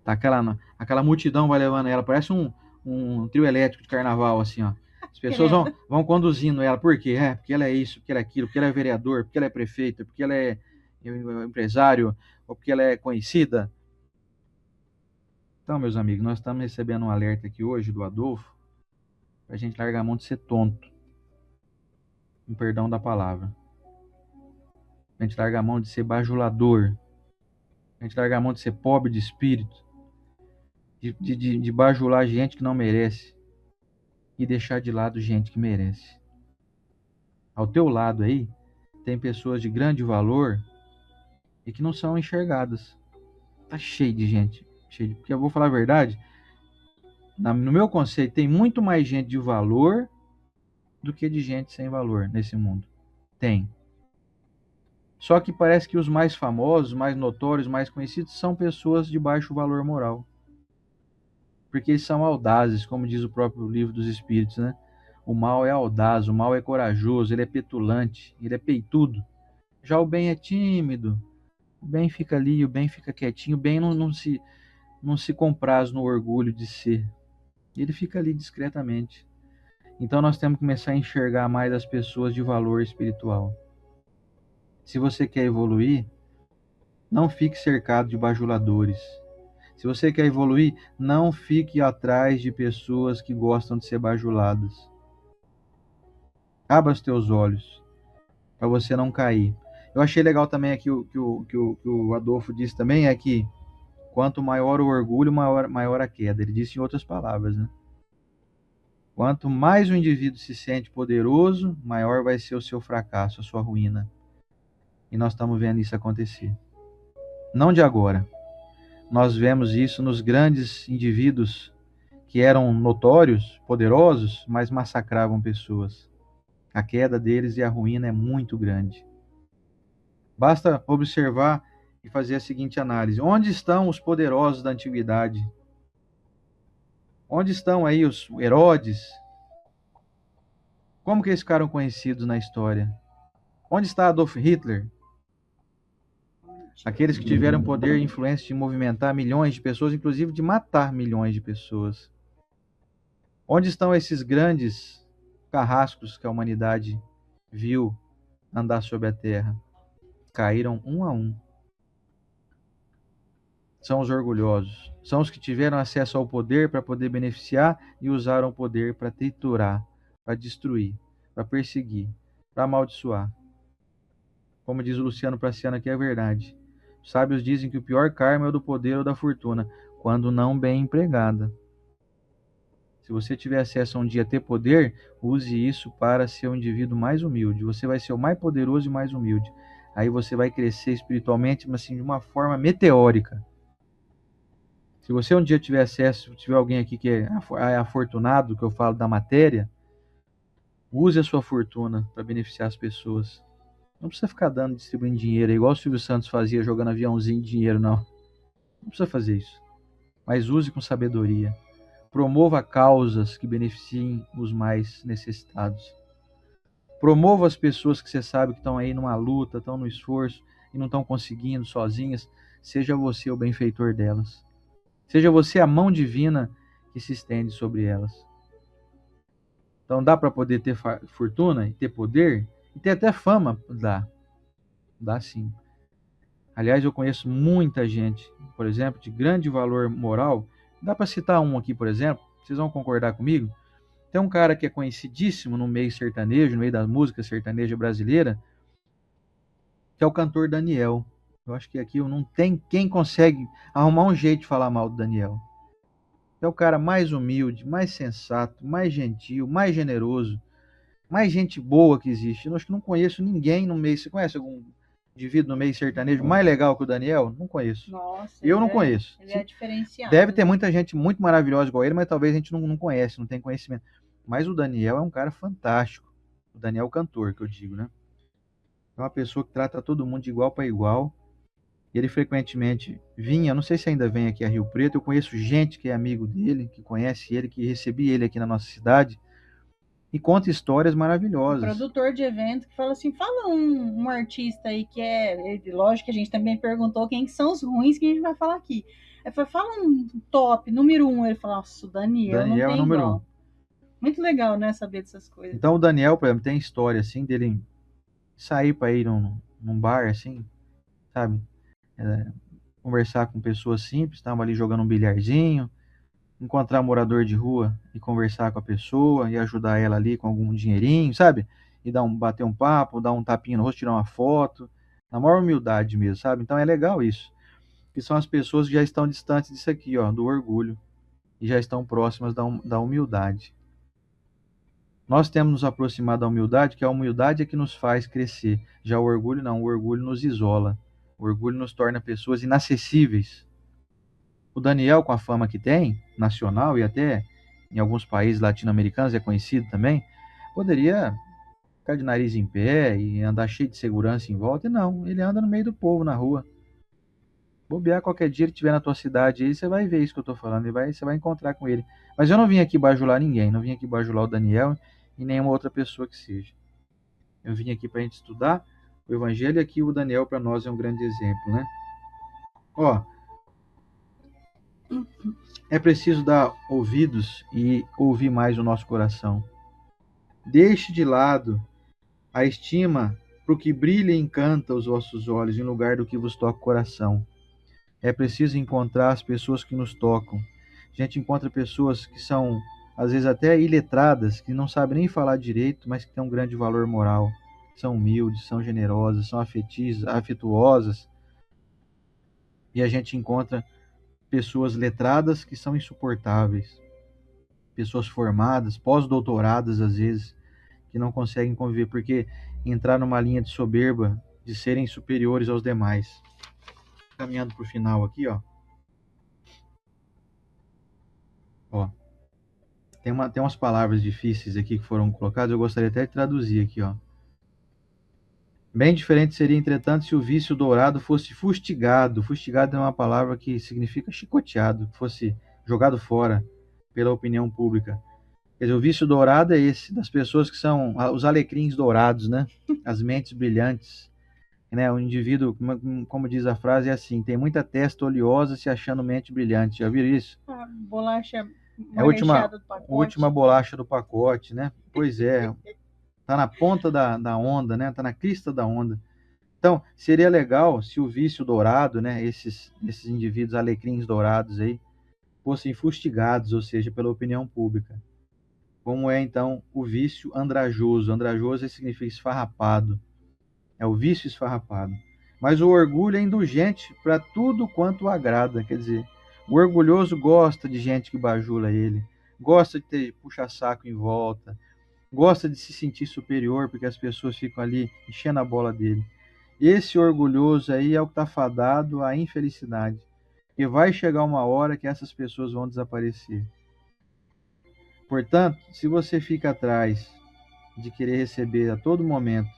Tá aquela multidão vai levando ela, parece um trio elétrico de carnaval, assim, ó. As pessoas vão conduzindo ela. Por quê? Porque ela é isso, porque ela é aquilo, porque ela é vereador, porque ela é prefeita, porque ela é empresário, ou porque ela é conhecida. Então, meus amigos, nós estamos recebendo um alerta aqui hoje do Adolfo, pra gente largar a mão de ser tonto, com perdão da palavra. Pra gente largar a mão de ser bajulador, pra gente largar a mão de ser pobre de espírito, de bajular gente que não merece e deixar de lado gente que merece. Ao teu lado aí, tem pessoas de grande valor e que não são enxergadas. Tá cheio de gente. Porque eu vou falar a verdade, no meu conceito, tem muito mais gente de valor do que de gente sem valor nesse mundo. Tem. Só que parece que os mais famosos, mais notórios, mais conhecidos são pessoas de baixo valor moral. Porque eles são audazes, como diz o próprio livro dos Espíritos, né? O mal é audaz, o mal é corajoso, ele é petulante, ele é peitudo. Já o bem é tímido, o bem fica ali, o bem fica quietinho, o bem não se compraz no orgulho de ser. Ele fica ali discretamente. Então nós temos que começar a enxergar mais as pessoas de valor espiritual. Se você quer evoluir, não fique cercado de bajuladores. Se você quer evoluir, não fique atrás de pessoas que gostam de ser bajuladas. Abra os teus olhos para você não cair. Eu achei legal também aqui que o Adolfo disse também, é que quanto maior o orgulho, maior a queda. Ele disse em outras palavras, né? Quanto mais o indivíduo se sente poderoso, maior vai ser o seu fracasso, a sua ruína. E nós estamos vendo isso acontecer. Não de agora. Nós vemos isso nos grandes indivíduos que eram notórios, poderosos, mas massacravam pessoas. A queda deles e a ruína é muito grande. Basta observar e fazer a seguinte análise: onde estão os poderosos da antiguidade? Onde estão aí os Herodes? Como que eles ficaram conhecidos na história? Onde está Adolf Hitler? Aqueles que tiveram poder e influência de movimentar milhões de pessoas, inclusive de matar milhões de pessoas. Onde estão esses grandes carrascos que a humanidade viu andar sobre a terra? Caíram um a um. São os orgulhosos. São os que tiveram acesso ao poder para poder beneficiar e usaram o poder para triturar, para destruir, para perseguir, para amaldiçoar. Como diz o Luciano Praciano, aqui é verdade. Os sábios dizem que o pior karma é o do poder ou da fortuna, quando não bem empregada. Se você tiver acesso a um dia a ter poder, use isso para ser um indivíduo mais humilde. Você vai ser o mais poderoso e mais humilde. Aí você vai crescer espiritualmente, mas assim, de uma forma meteórica. Se você um dia tiver acesso, tiver alguém aqui que é afortunado, que eu falo da matéria, use a sua fortuna para beneficiar as pessoas. Não precisa ficar distribuindo dinheiro, igual o Silvio Santos fazia, jogando aviãozinho de dinheiro, não. Não precisa fazer isso. Mas use com sabedoria. Promova causas que beneficiem os mais necessitados. Promova as pessoas que você sabe que estão aí numa luta, estão no esforço e não estão conseguindo sozinhas. Seja você o benfeitor delas. Seja você a mão divina que se estende sobre elas. Então dá para poder ter fortuna e ter poder E tem até fama, dá sim. Aliás, eu conheço muita gente, por exemplo, de grande valor moral. Dá para citar um aqui, por exemplo, vocês vão concordar comigo? Tem um cara que é conhecidíssimo no meio sertanejo, no meio da música sertaneja brasileira, que é o cantor Daniel. Eu acho que aqui não tem quem consegue arrumar um jeito de falar mal do Daniel. É o cara mais humilde, mais sensato, mais gentil, mais generoso, mais gente boa que existe. Eu acho que não conheço ninguém no meio. Você conhece algum indivíduo no meio sertanejo mais legal que o Daniel? Não conheço. Nossa, Eu não conheço. ele é diferenciado. Deve ter muita gente muito maravilhosa igual ele, mas talvez a gente não conhece, não tem conhecimento. Mas o Daniel é um cara fantástico. O Daniel cantor, que eu digo, né? É uma pessoa que trata todo mundo de igual para igual. E ele frequentemente vinha, não sei se ainda vem aqui a Rio Preto, eu conheço gente que é amigo dele, que conhece ele, que recebi ele aqui na nossa cidade, e conta histórias maravilhosas. Produtor de evento que fala assim, fala um artista aí que lógico que a gente também perguntou quem são os ruins que a gente vai falar aqui. Aí foi, fala um top, número 1, ele falou, nossa, o Daniel não tem número igual. 1. Muito legal, né, saber dessas coisas. Então o Daniel, por exemplo, tem história assim dele sair para ir num bar assim, sabe? Conversar com pessoas simples, estavam ali jogando um bilharzinho, encontrar morador de rua e conversar com a pessoa e ajudar ela ali com algum dinheirinho, sabe? E bater um papo, dar um tapinha no rosto, tirar uma foto, na maior humildade mesmo, sabe? Então é legal isso. Que são as pessoas que já estão distantes disso aqui, ó, do orgulho, e já estão próximas da humildade. Nós temos nos aproximado da humildade, que a humildade é que nos faz crescer. Já o orgulho não, o orgulho nos isola. O orgulho nos torna pessoas inacessíveis. O Daniel, com a fama que tem, nacional e até em alguns países latino-americanos é conhecido também, poderia ficar de nariz em pé e andar cheio de segurança em volta. E não, ele anda no meio do povo, na rua. Bobear qualquer dia ele estiver na tua cidade aí, você vai ver isso que eu tô falando, você vai encontrar com ele. Mas eu não vim aqui bajular ninguém, não vim aqui bajular o Daniel e nenhuma outra pessoa que seja. Eu vim aqui para a gente estudar o Evangelho e aqui o Daniel para nós é um grande exemplo, né? Ó, é preciso dar ouvidos e ouvir mais o nosso coração. Deixe de lado a estima para o que brilha e encanta os vossos olhos em lugar do que vos toca o coração. É preciso encontrar as pessoas que nos tocam. A gente encontra pessoas que são, às vezes, até iletradas, que não sabem nem falar direito, mas que têm um grande valor moral. São humildes, são generosas, são afetuosas. E a gente encontra pessoas letradas que são insuportáveis. Pessoas formadas, pós-doutoradas, às vezes, que não conseguem conviver, porque entrar numa linha de soberba, de serem superiores aos demais. Caminhando para o final aqui, ó. Tem umas palavras difíceis aqui que foram colocadas, eu gostaria até de traduzir aqui, ó. Bem diferente seria, entretanto, se o vício dourado fosse fustigado. Fustigado é uma palavra que significa chicoteado, fosse jogado fora pela opinião pública. Quer dizer, o vício dourado é esse, das pessoas que são os alecrins dourados, né? As mentes brilhantes. Né? O indivíduo, como diz a frase, é assim, tem muita testa oleosa se achando mente brilhante. Já viram isso? A bolacha é a última bolacha do pacote, né? Pois é. Tá na ponta da onda, né? Tá na crista da onda. Então, seria legal se o vício dourado, né? Esses indivíduos alecrins dourados aí, fossem fustigados, ou seja, pela opinião pública. Como é, então, o vício andrajoso. Andrajoso significa esfarrapado. É o vício esfarrapado. Mas o orgulho é indulgente para tudo quanto o agrada. Quer dizer, o orgulhoso gosta de gente que bajula ele, gosta de ter puxa-saco em volta, gosta de se sentir superior porque as pessoas ficam ali enchendo a bola dele. Esse orgulhoso aí é o que está fadado à infelicidade. E vai chegar uma hora que essas pessoas vão desaparecer. Portanto, se você fica atrás de querer receber a todo momento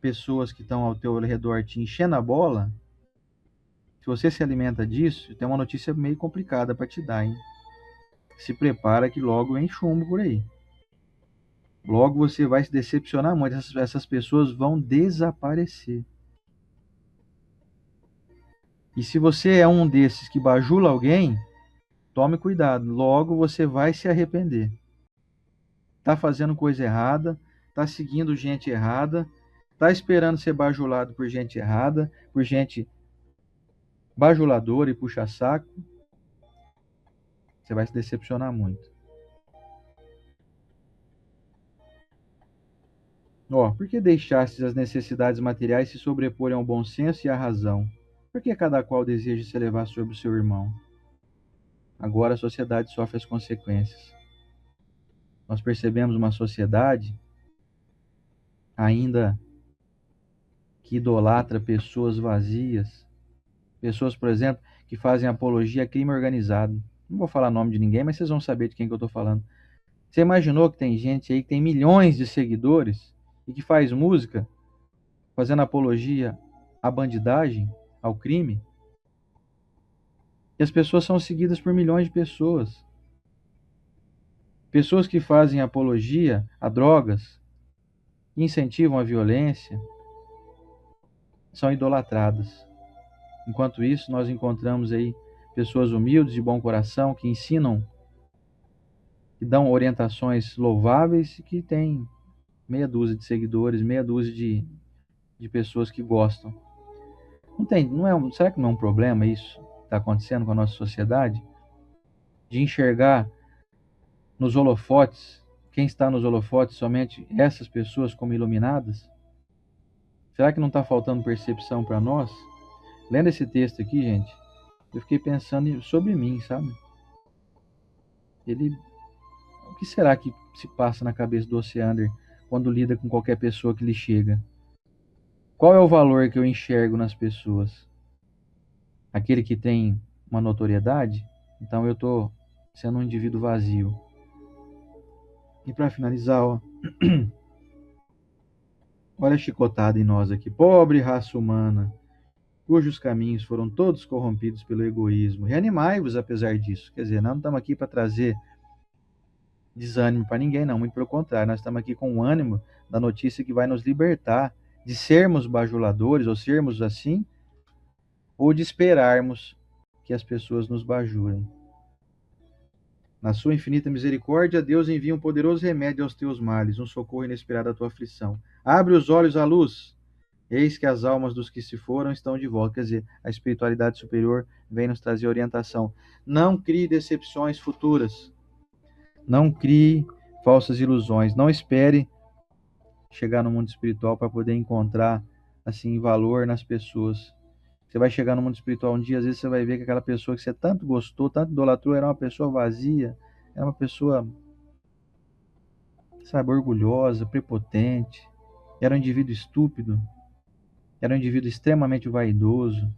pessoas que estão ao teu redor te enchendo a bola, se você se alimenta disso, tem uma notícia meio complicada para te dar, hein? Se prepara que logo vem chumbo por aí. Logo você vai se decepcionar muito. Essas pessoas vão desaparecer. E se você é um desses que bajula alguém, tome cuidado. Logo você vai se arrepender. Tá fazendo coisa errada, está seguindo gente errada, está esperando ser bajulado por gente errada, por gente bajuladora e puxa-saco, você vai se decepcionar muito. Por que deixastes as necessidades materiais se sobreporem ao bom senso e à razão? Por que cada qual deseja se elevar sobre o seu irmão? Agora a sociedade sofre as consequências. Nós percebemos uma sociedade ainda que idolatra pessoas vazias, pessoas, por exemplo, que fazem apologia a crime organizado. Não vou falar nome de ninguém, mas vocês vão saber de quem que eu estou falando. Você imaginou que tem gente aí que tem milhões de seguidores e que faz música fazendo apologia à bandidagem, ao crime? E as pessoas são seguidas por milhões de pessoas. Pessoas que fazem apologia a drogas, que incentivam a violência, são idolatradas. Enquanto isso, nós encontramos aí pessoas humildes, de bom coração, que ensinam, que dão orientações louváveis e que têm meia dúzia de seguidores, meia dúzia de pessoas que gostam. Será que não é um problema isso que está acontecendo com a nossa sociedade? De enxergar nos holofotes, quem está nos holofotes, somente essas pessoas como iluminadas? Será que não está faltando percepção para nós? Lendo esse texto aqui, gente, eu fiquei pensando sobre mim, sabe? O que será que se passa na cabeça do Osiander quando lida com qualquer pessoa que lhe chega? Qual é o valor que eu enxergo nas pessoas? Aquele que tem uma notoriedade? Então eu estou sendo um indivíduo vazio. E para finalizar, olha a chicotada em nós aqui. Pobre raça humana, cujos caminhos foram todos corrompidos pelo egoísmo. Reanimai-vos apesar disso. Quer dizer, nós não estamos aqui para trazer desânimo para ninguém, não. Muito pelo contrário, nós estamos aqui com o ânimo da notícia que vai nos libertar de sermos bajuladores, ou sermos assim, ou de esperarmos que as pessoas nos bajulem. Na sua infinita misericórdia, Deus envia um poderoso remédio aos teus males, um socorro inesperado à tua aflição. Abre os olhos à luz. Eis que as almas dos que se foram estão de volta. Quer dizer, a espiritualidade superior vem nos trazer orientação. Não crie decepções futuras. Não crie falsas ilusões. Não espere chegar no mundo espiritual para poder encontrar assim valor nas pessoas. Você vai chegar no mundo espiritual um dia, às vezes você vai ver que aquela pessoa que você tanto gostou, tanto idolatrou, era uma pessoa vazia, era uma pessoa, sabe, orgulhosa, prepotente, era um indivíduo estúpido, era um indivíduo extremamente vaidoso.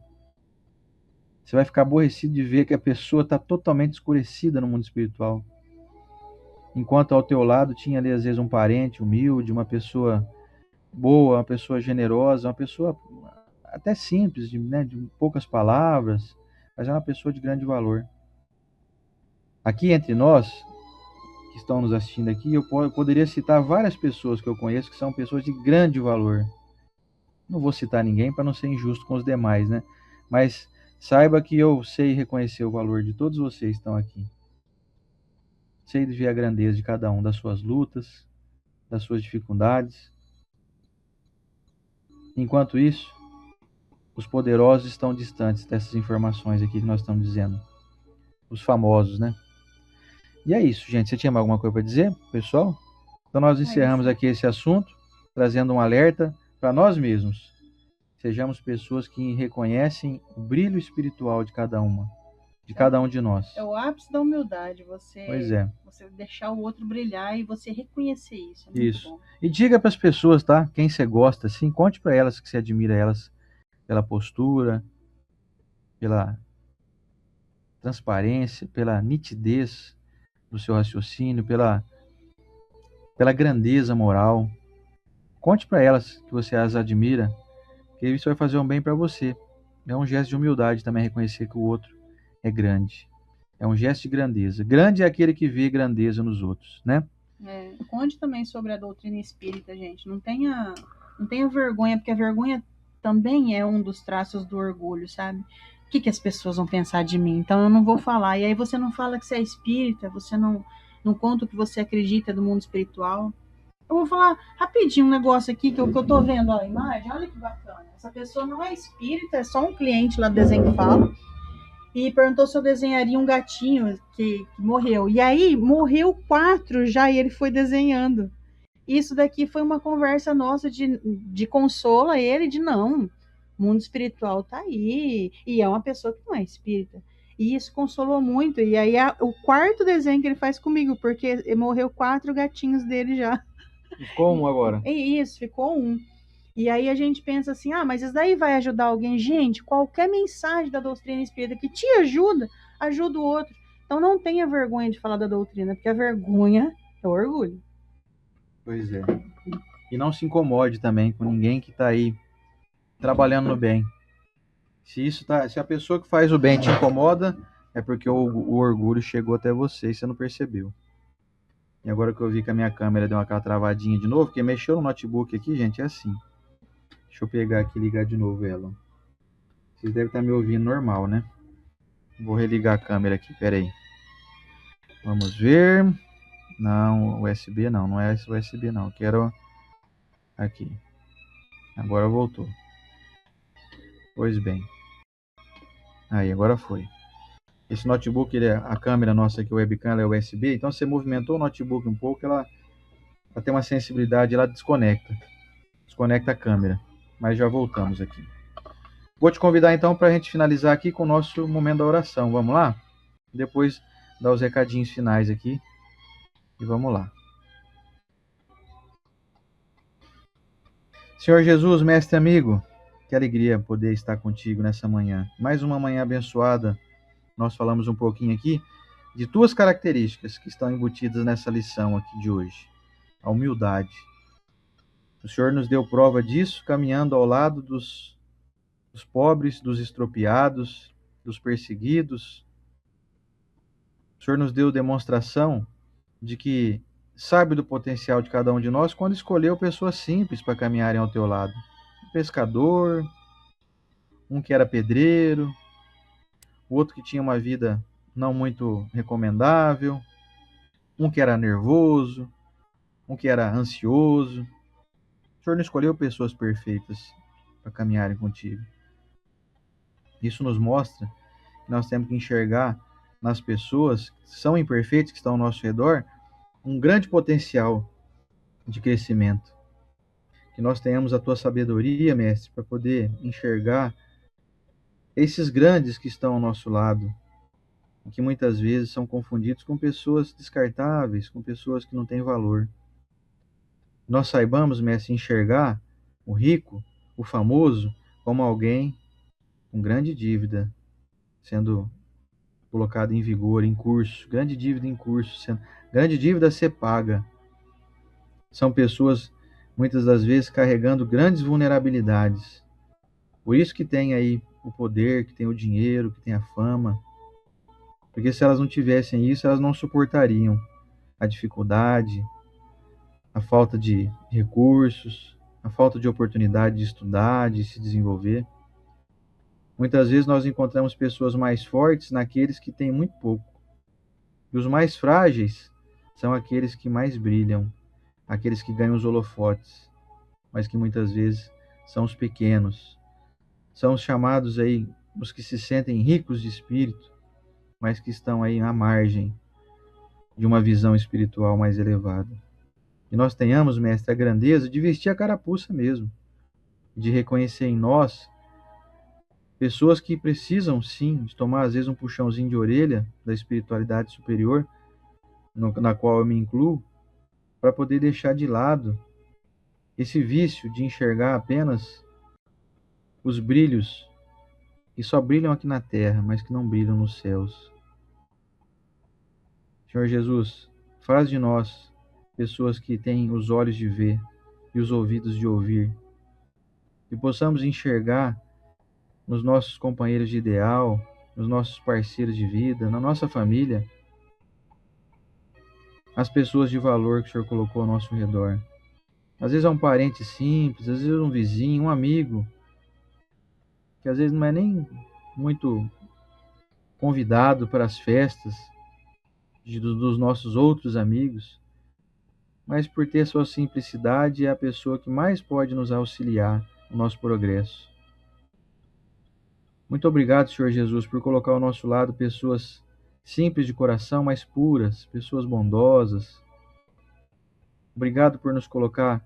Você vai ficar aborrecido de ver que a pessoa está totalmente escurecida no mundo espiritual. Enquanto ao teu lado tinha ali às vezes um parente humilde, uma pessoa boa, uma pessoa generosa, uma pessoa até simples, de poucas palavras, mas é uma pessoa de grande valor. Aqui entre nós, que estão nos assistindo aqui, eu poderia citar várias pessoas que eu conheço que são pessoas de grande valor. Não vou citar ninguém para não ser injusto com os demais, né? Mas saiba que eu sei reconhecer o valor de todos vocês que estão aqui. Sei ver a grandeza de cada um, das suas lutas, das suas dificuldades. Enquanto isso, os poderosos estão distantes dessas informações aqui que nós estamos dizendo. Os famosos, né? E é isso, gente. Você tinha alguma coisa para dizer, pessoal? Então nós encerramos aqui esse assunto, trazendo um alerta para nós mesmos. Sejamos pessoas que reconhecem o brilho espiritual de cada uma, de cada um de nós. É o ápice da humildade, você deixar o outro brilhar e você reconhecer isso. É muito bom. E diga para as pessoas, tá? Quem você gosta, assim, conte para elas que você admira elas pela postura, pela transparência, pela nitidez do seu raciocínio, pela grandeza moral. Conte para elas que você as admira, que isso vai fazer um bem para você. É um gesto de humildade também reconhecer que o outro é grande. É um gesto de grandeza. Grande é aquele que vê grandeza nos outros, né? Conte também sobre a doutrina espírita, gente. Não tenha vergonha, porque a vergonha também é um dos traços do orgulho, sabe? O que as pessoas vão pensar de mim? Então eu não vou falar. E aí você não fala que você é espírita, você não conta o que você acredita do mundo espiritual. Eu vou falar rapidinho um negócio aqui que eu tô vendo a imagem. Olha que bacana. Essa pessoa não é espírita, é só um cliente lá do Desenho que Fala. E perguntou se eu desenharia um gatinho que morreu. E aí, morreu 4 já e ele foi desenhando. Isso daqui foi uma conversa nossa de consolo a ele, de não, o mundo espiritual tá aí. E é uma pessoa que não é espírita. E isso consolou muito. E aí, o quarto desenho que ele faz comigo, porque morreu 4 gatinhos dele já. Ficou um agora. E isso, ficou um. E aí a gente pensa assim, mas isso daí vai ajudar alguém? Gente, qualquer mensagem da doutrina espírita que te ajuda, ajuda o outro. Então não tenha vergonha de falar da doutrina, porque a vergonha é o orgulho. Pois é. E não se incomode também com ninguém que está aí trabalhando no bem. Se a pessoa que faz o bem te incomoda, é porque o orgulho chegou até você e você não percebeu. E agora que eu vi que a minha câmera deu aquela travadinha de novo, porque mexeu no notebook aqui, gente, é assim. Deixa eu pegar aqui e ligar de novo ela. Vocês devem estar me ouvindo normal, né? Vou religar a câmera aqui, peraí. Vamos ver. Não, USB não, não é esse USB não. Quero aqui. Agora voltou. Pois bem. Aí, agora foi. Esse notebook, a câmera nossa aqui, o webcam, ela é USB. Então, você movimentou o notebook um pouco, ela tem uma sensibilidade, ela desconecta. Desconecta a câmera. Mas já voltamos aqui. Vou te convidar, então, para a gente finalizar aqui com o nosso momento da oração. Vamos lá? Depois, dar os recadinhos finais aqui. E vamos lá. Senhor Jesus, mestre amigo, que alegria poder estar contigo nessa manhã. Mais uma manhã abençoada. Nós falamos um pouquinho aqui de tuas características que estão embutidas nessa lição aqui de hoje. A humildade. O Senhor nos deu prova disso, caminhando ao lado dos pobres, dos estropiados, dos perseguidos. O Senhor nos deu demonstração de que sabe do potencial de cada um de nós quando escolheu pessoas simples para caminharem ao teu lado. Um pescador, um que era pedreiro, o outro que tinha uma vida não muito recomendável, um que era nervoso, um que era ansioso. O Senhor não escolheu pessoas perfeitas para caminharem contigo. Isso nos mostra que nós temos que enxergar nas pessoas que são imperfeitas, que estão ao nosso redor, um grande potencial de crescimento. Que nós tenhamos a tua sabedoria, mestre, para poder enxergar esses grandes que estão ao nosso lado, que muitas vezes são confundidos com pessoas descartáveis, com pessoas que não têm valor. Nós saibamos, mestre, enxergar o rico, o famoso, como alguém com grande dívida, sendo colocado em vigor, em curso, grande dívida em curso, grande dívida a ser paga. São pessoas, muitas das vezes, carregando grandes vulnerabilidades. Por isso que tem aí o poder, que tem o dinheiro, que tem a fama. Porque se elas não tivessem isso, elas não suportariam a dificuldade, a falta de recursos, a falta de oportunidade de estudar, de se desenvolver. Muitas vezes nós encontramos pessoas mais fortes naqueles que têm muito pouco. E os mais frágeis são aqueles que mais brilham, aqueles que ganham os holofotes, mas que muitas vezes são os pequenos. São os chamados aí, os que se sentem ricos de espírito, mas que estão aí à margem de uma visão espiritual mais elevada. Que nós tenhamos, mestre, a grandeza de vestir a carapuça mesmo, de reconhecer em nós pessoas que precisam, sim, de tomar às vezes um puxãozinho de orelha da espiritualidade superior, na qual eu me incluo, para poder deixar de lado esse vício de enxergar apenas os brilhos que só brilham aqui na terra, mas que não brilham nos céus. Senhor Jesus, faz de nós pessoas que têm os olhos de ver e os ouvidos de ouvir, que possamos enxergar nos nossos companheiros de ideal, nos nossos parceiros de vida, na nossa família, as pessoas de valor que o Senhor colocou ao nosso redor. Às vezes é um parente simples, às vezes é um vizinho, um amigo, que às vezes não é nem muito convidado para as festas dos nossos outros amigos, mas por ter sua simplicidade, é a pessoa que mais pode nos auxiliar no nosso progresso. Muito obrigado, Senhor Jesus, por colocar ao nosso lado pessoas simples de coração, mas puras, pessoas bondosas. Obrigado por nos colocar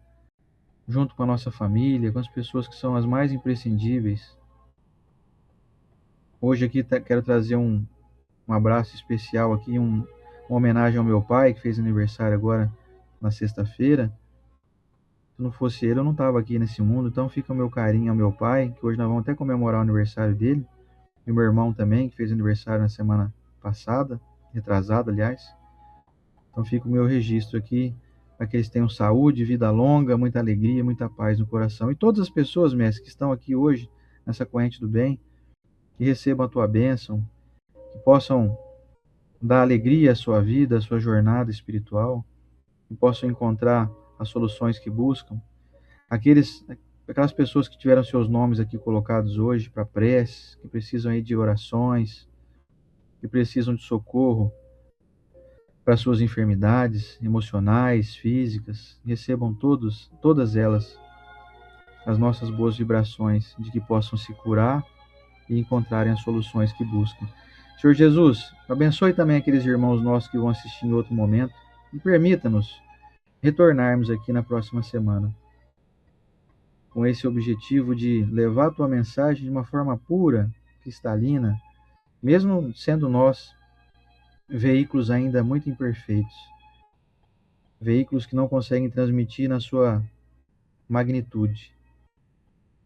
junto com a nossa família, com as pessoas que são as mais imprescindíveis. Hoje aqui quero trazer um abraço especial aqui, uma homenagem ao meu pai, que fez aniversário agora na sexta-feira. Se não fosse ele, eu não estava aqui nesse mundo, então fica o meu carinho ao meu pai, que hoje nós vamos até comemorar o aniversário dele, e o meu irmão também, que fez aniversário na semana passada, retrasada, aliás. Então fica o meu registro aqui, para que eles tenham saúde, vida longa, muita alegria, muita paz no coração. E todas as pessoas, mestre, que estão aqui hoje, nessa corrente do bem, que recebam a tua bênção, que possam dar alegria à sua vida, à sua jornada espiritual, que possam encontrar as soluções que buscam. Aquelas pessoas que tiveram seus nomes aqui colocados hoje para preces, que precisam aí de orações, que precisam de socorro para suas enfermidades emocionais, físicas, recebam todas elas as nossas boas vibrações, de que possam se curar e encontrarem as soluções que buscam. Senhor Jesus, abençoe também aqueles irmãos nossos que vão assistir em outro momento e permita-nos retornarmos aqui na próxima semana com esse objetivo de levar a tua mensagem de uma forma pura, cristalina, mesmo sendo nós veículos ainda muito imperfeitos, veículos que não conseguem transmitir na sua magnitude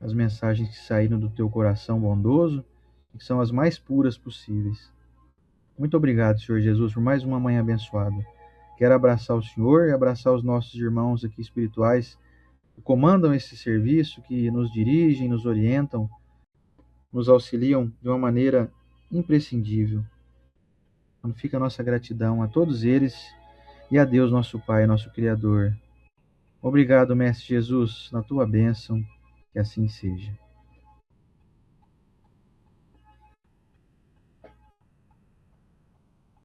as mensagens que saíram do teu coração bondoso e que são as mais puras possíveis. Muito obrigado, Senhor Jesus, por mais uma manhã abençoada. Quero abraçar o Senhor e abraçar os nossos irmãos aqui espirituais que comandam esse serviço, que nos dirigem, nos orientam, nos auxiliam de uma maneira imprescindível. Então fica a nossa gratidão a todos eles e a Deus, nosso Pai, nosso Criador. Obrigado, Mestre Jesus, na tua bênção, que assim seja.